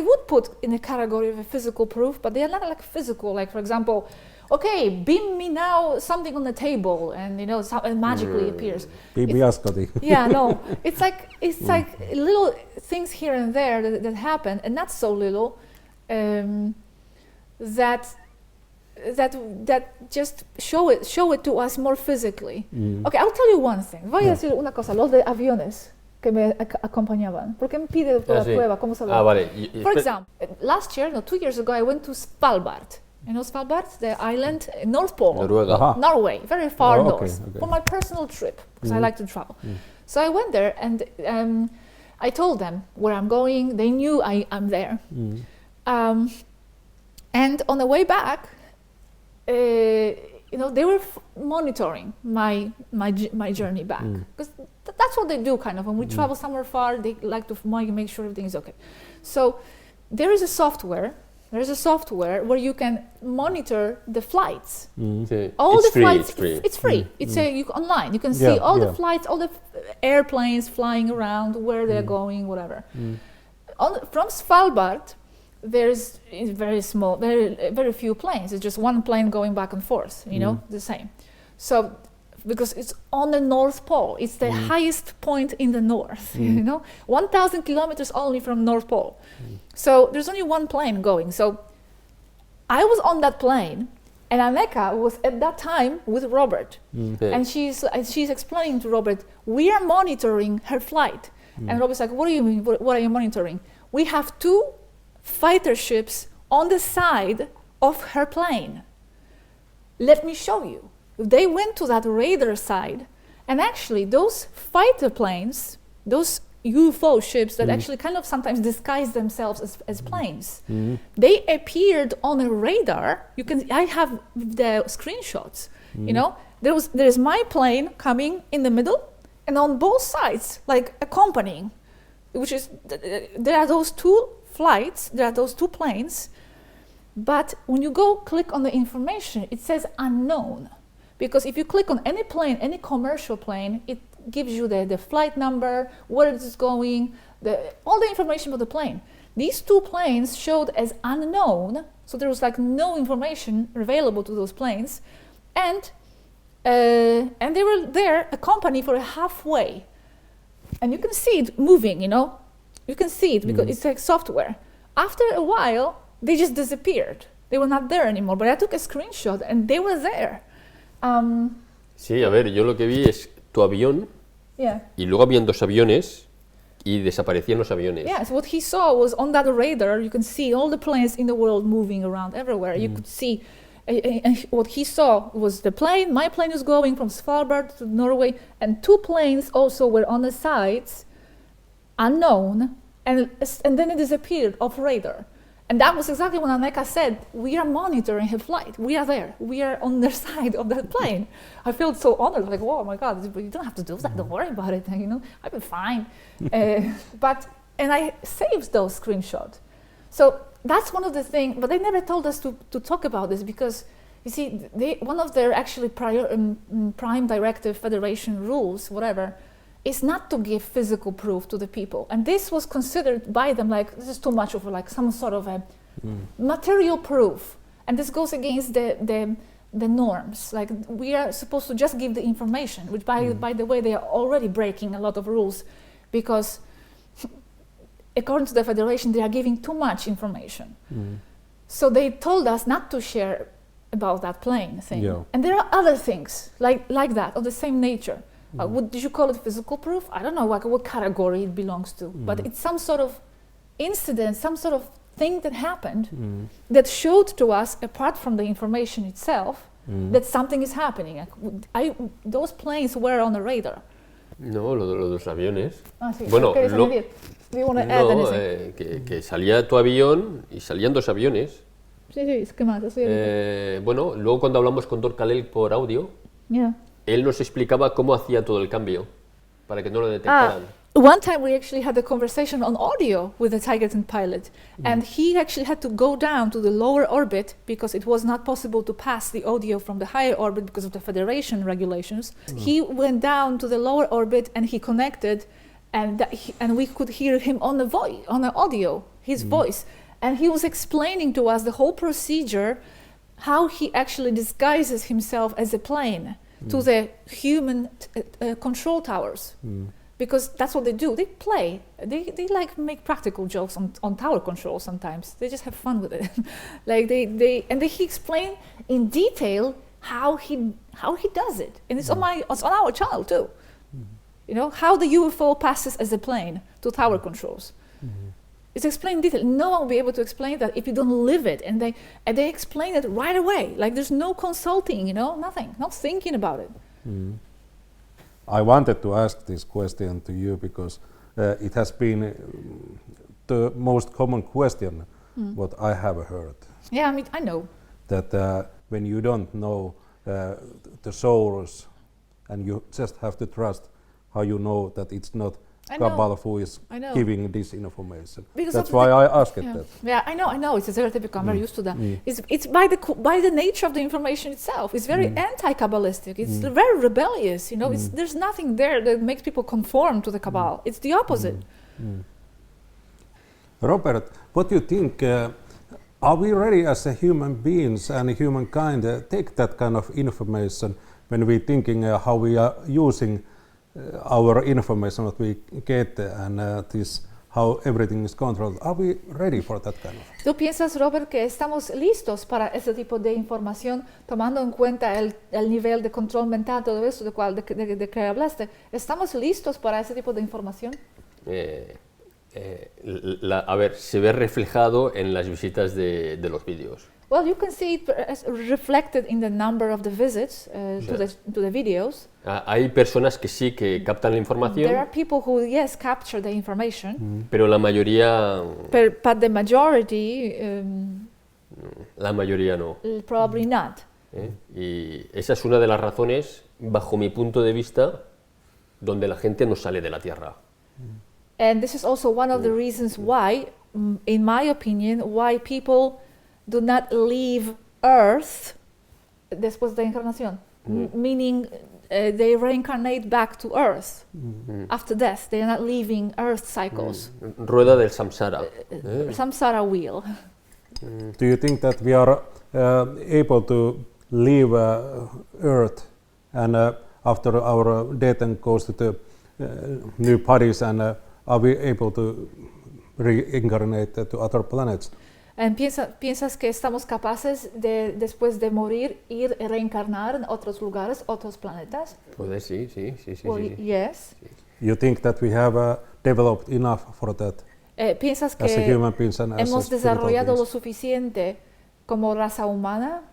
would put in the category of a physical proof, but they are not like physical. Like for example, okay, beam me now something on the table, and you know, it magically appears. Yeah, no, it's like little things here and there that happen, and not so little, that just show it to us more physically. Okay, I'll tell you one thing. Voy a decir una cosa. Los de aviones que me acompañaban, porque me pide toda la prueba cómo se lo. Vale. For example, 2 years ago, I went to Svalbard. You know Svalbard, the island, North Pole, Norway, very far north, for my personal trip, because I like to travel. So I went there, and I told them where I'm going. They knew I'm there. And on the way back, they were monitoring my journey back, because that's what they do kind of. When we travel somewhere far, they like to make sure everything is okay. So there is a software where you can monitor the flights. All the flights. It's free. It's online. You can see all the flights, all the airplanes flying around, where they're going, whatever. From Svalbard, there's very small, very few planes. It's just one plane going back and forth, the same. So, because it's on the North Pole, it's the highest point in the north, 1,000 kilometers only from North Pole. So there's only one plane going. So I was on that plane, and Aneka was at that time with Robert. And she's explaining to Robert, we are monitoring her flight. And Robert's like, what do you mean, what are you monitoring? We have 2 fighter ships on the side of her plane. Let me show you. They went to that radar side, and actually those fighter planes, those UFO ships that actually kind of sometimes disguise themselves as planes, they appeared on a radar. I have the screenshots. There's my plane coming in the middle, and on both sides, like accompanying, which is there are those 2 flights, there are those 2 planes, but when you go click on the information, it says unknown. Because if you click on any plane, any commercial plane, it gives you the flight number, where it is going, all the information about the plane. These 2 planes showed as unknown, so there was like no information available to those planes, and they were there accompanied for a halfway, and you can see it moving. You can see it because it's like software. After a while, they just disappeared. They were not there anymore. But I took a screenshot, and they were there. Sí, a ver, yo lo que vi es tu avión, y luego habían 2 aviones, y desaparecían los aviones. Yeah, so what he saw was on that radar, you can see all the planes in the world moving around everywhere. You could see, and what he saw was the plane, my plane was going from Svalbard to Norway, and 2 planes also were on the sides, unknown, and then it disappeared off radar. And that was exactly when Aneka said, we are monitoring her flight. We are there. We are on the side of that plane. I felt so honored, like, oh my God, you don't have to do that. Don't worry about it. I'll be fine. And I saved those screenshots. So that's one of the things, but they never told us to talk about this, because you see, one of their actually prime directive Federation rules, whatever, is not to give physical proof to the people. And this was considered by them like, this is too much of like some sort of a material proof. And this goes against the norms. Like, we are supposed to just give the information, which by the way, they are already breaking a lot of rules, because according to the Federation, they are giving too much information. So they told us not to share about that plane thing. Yeah. And there are other things like that, of the same nature. Did you call it physical proof? I don't know what category it belongs to, but it's some sort of incident, some sort of thing that happened that showed to us, apart from the information itself, that something is happening. Those planes were on the radar. No, los aviones. Sí. Bueno, Do you want to add anything? Que salía tu avión y salían 2 aviones. Sí, es que más. Bueno, luego cuando hablamos con Dorcalel por audio, él nos explicaba cómo hacía todo el cambio para que no lo detectaran. One time we actually had a conversation on audio with the Tigerton pilot, and he actually had to go down to the lower orbit because it was not possible to pass the audio from the higher orbit because of the Federation regulations. He went down to the lower orbit and he connected, and we could hear him on the audio, his voice, and he was explaining to us the whole procedure, how he actually disguises himself as a plane to the human control towers, because that's what they do. They play. They like make practical jokes on tower control sometimes. They just have fun with it. He explained in detail how he does it, and it's on our channel too. How the UFO passes as a plane to tower controls. It's explained in detail. No one will be able to explain that if you don't live it, and they explain it right away. Like, there's no consulting, nothing, not thinking about it. I wanted to ask this question to you because it has been the most common question what I have heard. Yeah, I know. That when you don't know the source, and you just have to trust how you know that it's not cabal who is giving this information. Because that's why I asked yeah. that. Yeah, I know. It's a stereotypical. I'm very used to that. It's by the nature of the information itself. It's very anti-Kabbalistic. It's very rebellious. You know, there's nothing there that makes people conform to the Kabbalah. It's the opposite. Robert, what do you think? Are we ready as a human beings and humankind take that kind of information when we're thinking how we are using our information that we get and this how everything is controlled? Are we ready for that kind of? ¿Tú piensas, Robert, que estamos listos para ese tipo de información, tomando en cuenta el nivel de control mental, todo eso de que hablaste? ¿Estamos listos para ese tipo de información? A ver, se ve reflejado en las visitas de los vídeos. Well, you can see it reflected in the number of the visits to the videos. Hay personas que sí que captan la información. There are people who, yes, capture the information. Pero la mayoría... But the majority... la mayoría no. Probably not. Y esa es una de las razones, bajo mi punto de vista, donde la gente no sale de la Tierra. And this is also one of the reasons why, in my opinion, why people do not leave Earth después de encarnación, meaning they reincarnate back to Earth after death. They are not leaving Earth cycles. Rueda del samsara. Samsara wheel. Do you think that we are able to leave Earth and after our death and goes to the new bodies and are we able to reincarnate to other planets? ¿Piensas que estamos capaces de, después de morir, ir a reencarnar en otros lugares, otros planetas? Puede, sí. Well, yes. You think that we have developed enough for that? ¿Piensas as a que human beings and hemos as desarrollado lo beings? suficiente como raza humana?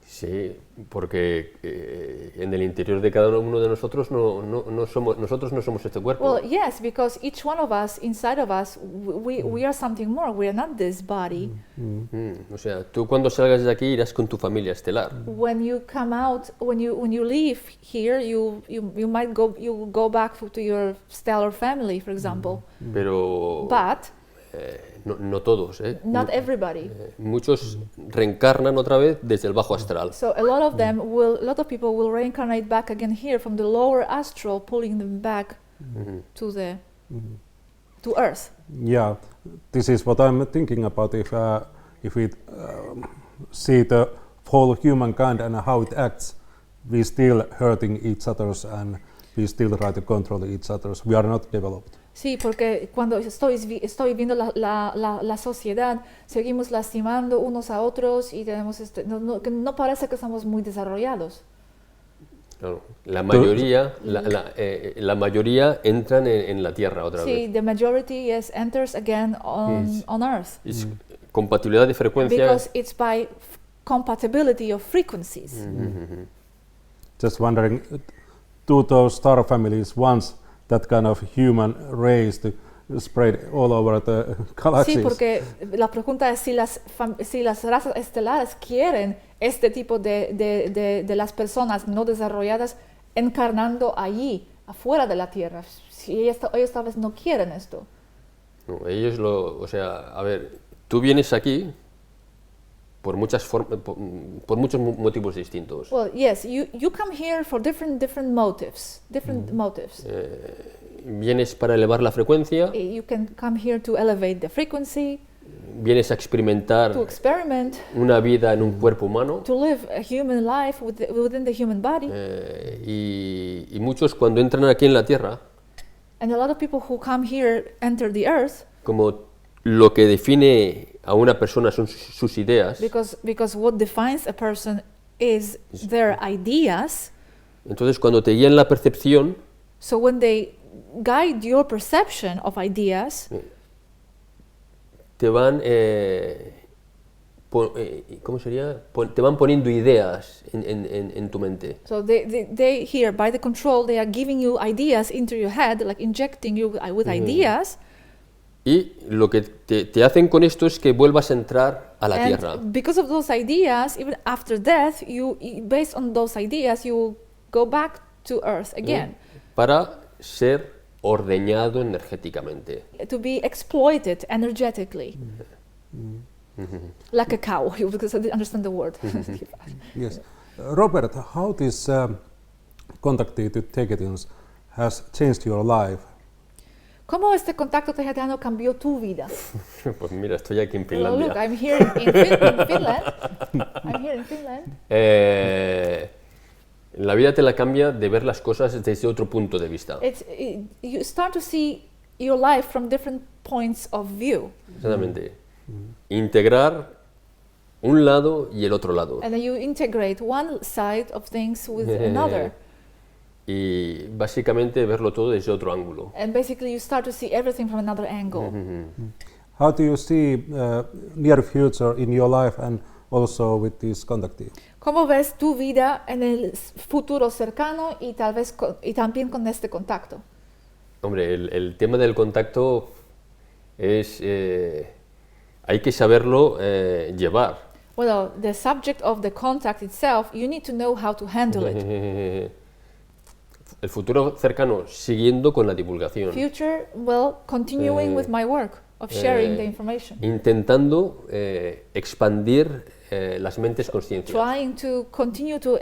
Sí, porque en el interior de cada uno de nosotros nosotros no somos este cuerpo. Well, yes, because each one of us, inside of us, we are something more. We are not this body. O sea, tú cuando salgas de aquí irás con tu familia estelar. When you come out, when you leave here, you might go back to your stellar family, for example. Pero But no todos, not everybody. Muchos reencarnan otra vez desde el bajo astral. So a lot of people will reincarnate back again here from the lower astral, pulling them back to Earth. Yeah, this is what I'm thinking about. If we see the whole humankind and how it acts, we still hurting each others and we still try to control each others. We are not developed. Sí, porque cuando estoy viendo la sociedad, seguimos lastimando unos a otros y tenemos no parece que estamos muy desarrollados. Claro. La mayoría entran en la Tierra otra vez. Sí, the majority enters again on Earth. Es compatibilidad de frecuencia. Because it's by compatibility of frequencies. Just wondering, do those star families once that kind of human race to spread all over the galaxies? Sí, porque la pregunta es si las razas estelares quieren este tipo de las personas no desarrolladas encarnando allí, afuera de la Tierra. Si ellos tal vez no quieren esto. No, ellos o sea, a ver, tú vienes aquí por por muchos motivos distintos. Well, yes, you come here for different motives. Vienes para elevar la frecuencia. You can come here to elevate the frequency. Vienes a experimentar una vida en un cuerpo humano. To live a human life within the human body. Y muchos cuando entran aquí en la Tierra, and a lot of people who come here enter the earth. Como lo que define a una persona son sus ideas. Because what defines a person is their ideas. Entonces cuando te guían la percepción, so when they guide your perception of ideas, te van ¿cómo sería? Te van poniendo ideas en tu mente. So they here by the control they are giving you ideas into your head, like injecting you with ideas. Y lo que te hacen con esto es que vuelvas a entrar a la tierra. Because of those ideas, even after death, based on those ideas, you go back to Earth again. Para ser ordeñado energéticamente. To be exploited energetically. Like a cow, because I didn't understand the word. Yes. Robert, how this contacto to Tagetans has changed your life? ¿Cómo este contacto tegetano cambió tu vida? Pues mira, estoy aquí en Well, Finlandia. look, I'm here in Finland. I'm here in Finland. La vida te la cambia de ver las cosas desde otro punto de vista. You start to see your life from different points of view. Exactamente. Integrar un lado y el otro lado. And then you integrate one side of things with another. Y básicamente verlo todo desde otro ángulo. And basically you start to see everything from another angle. How do you see near future in your life and also with this contactee? ¿Cómo ves tu vida en el futuro cercano y tal vez y también con este contacto? Hombre, el tema del contacto es hay que saberlo llevar. Well, the subject of the contact itself, you need to know how to handle it. El futuro cercano, siguiendo con la divulgación. Future, well, continuing with my work of sharing the information. Intentando expandir las mentes conscientes. Trying to continue to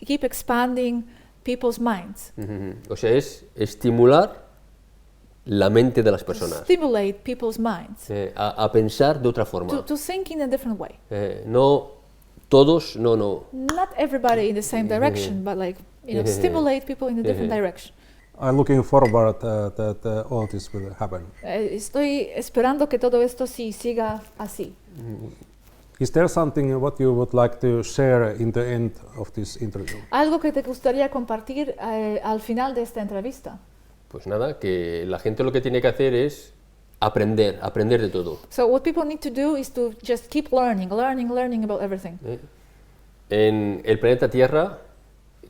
keep expanding people's minds. O sea, es estimular la mente de las personas. Stimulate people's minds. A pensar de otra forma. To think in a different way. No todos, no. Not everybody in the same direction, but like, stimulate people in a different direction. I'm looking forward that all this will happen. Estoy esperando que todo esto sí siga así. Is there something what you would like to share in the end of this interview? Algo que te gustaría compartir al final de esta entrevista. Pues nada, que la gente lo que tiene que hacer es aprender de todo. So what people need to do is to just keep learning about everything. En el planeta Tierra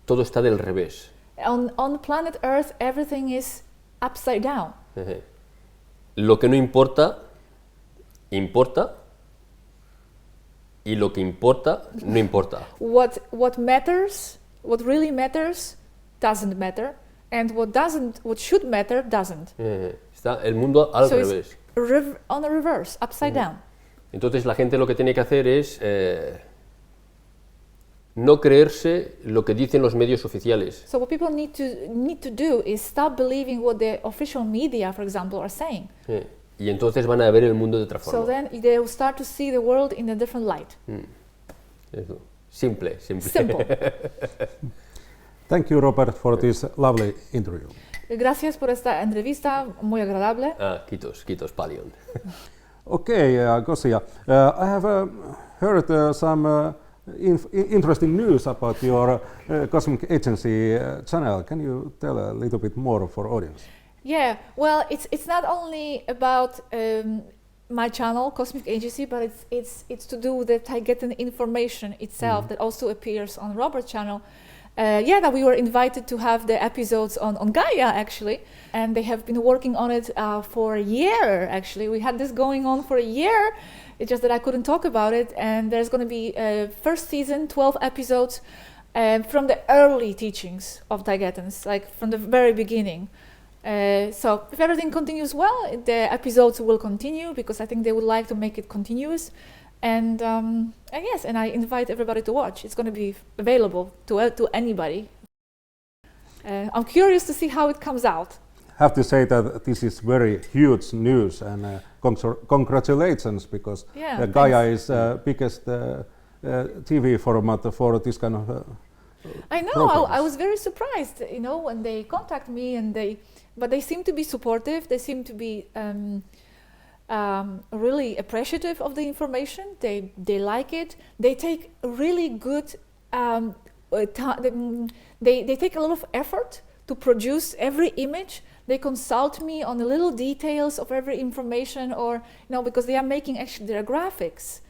todo está del revés. On planet Earth, everything is upside down. Lo que no importa, importa, y lo que importa, no importa. What matters, what really matters, doesn't matter, and what should matter, doesn't. Está el mundo al So revés. It's on a reverse, upside down. Entonces la gente lo que tiene que hacer es no creerse lo que dicen los medios oficiales. So what people need to do is stop believing what the official media, for example, are saying. Y entonces van a ver el mundo de otra forma. So then they will start to see the world in a different light. Eso. Simple. Simple. Thank you, Robert, for this lovely interview. Gracias por esta entrevista muy agradable. Kiitos paljon. Okay, Gosia, I have heard some interesting news about your Cosmic Agency channel. Can you tell a little bit more for audience? Yeah, well, it's not only about my channel, Cosmic Agency, but it's to do with the Taigetan information itself that also appears on Robert's channel. That we were invited to have the episodes on Gaia, actually, and they have been working on it for a year, actually. We had this going on for a year, it's just that I couldn't talk about it, and there's going to be first season, 12 episodes from the early teachings of Taigetans, like from the very beginning. So if everything continues well, the episodes will continue, because I think they would like to make it continuous. And I invite everybody to watch. It's going to be available to anybody. I'm curious to see how it comes out. I have to say that this is very huge news, and congratulations, because Gaia is biggest TV format for this kind of I know. programs. I was very surprised, when they contact me, but they seem to be supportive. They seem to be really appreciative of the information. They like it. They take really good. They take a lot of effort to produce every image. They consult me on the little details of every information, or because they are making actually their graphics.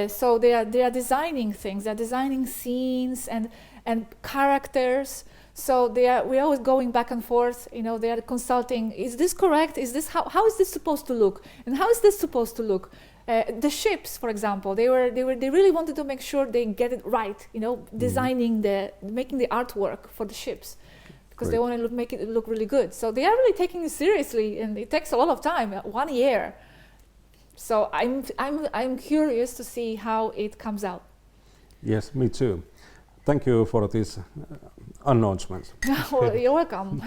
So they are designing things. They are designing scenes and characters. So we're always going back and forth. They are consulting. Is this correct? Is this how is this supposed to look? And how is this supposed to look? The ships, for example, they really wanted to make sure they get it right, making the artwork for the ships, because they want to make it look really good. So they are really taking it seriously, and it takes a lot of time, 1 year. So I'm curious to see how it comes out. Yes, me too. Thank you for these announcements. Well, you're welcome.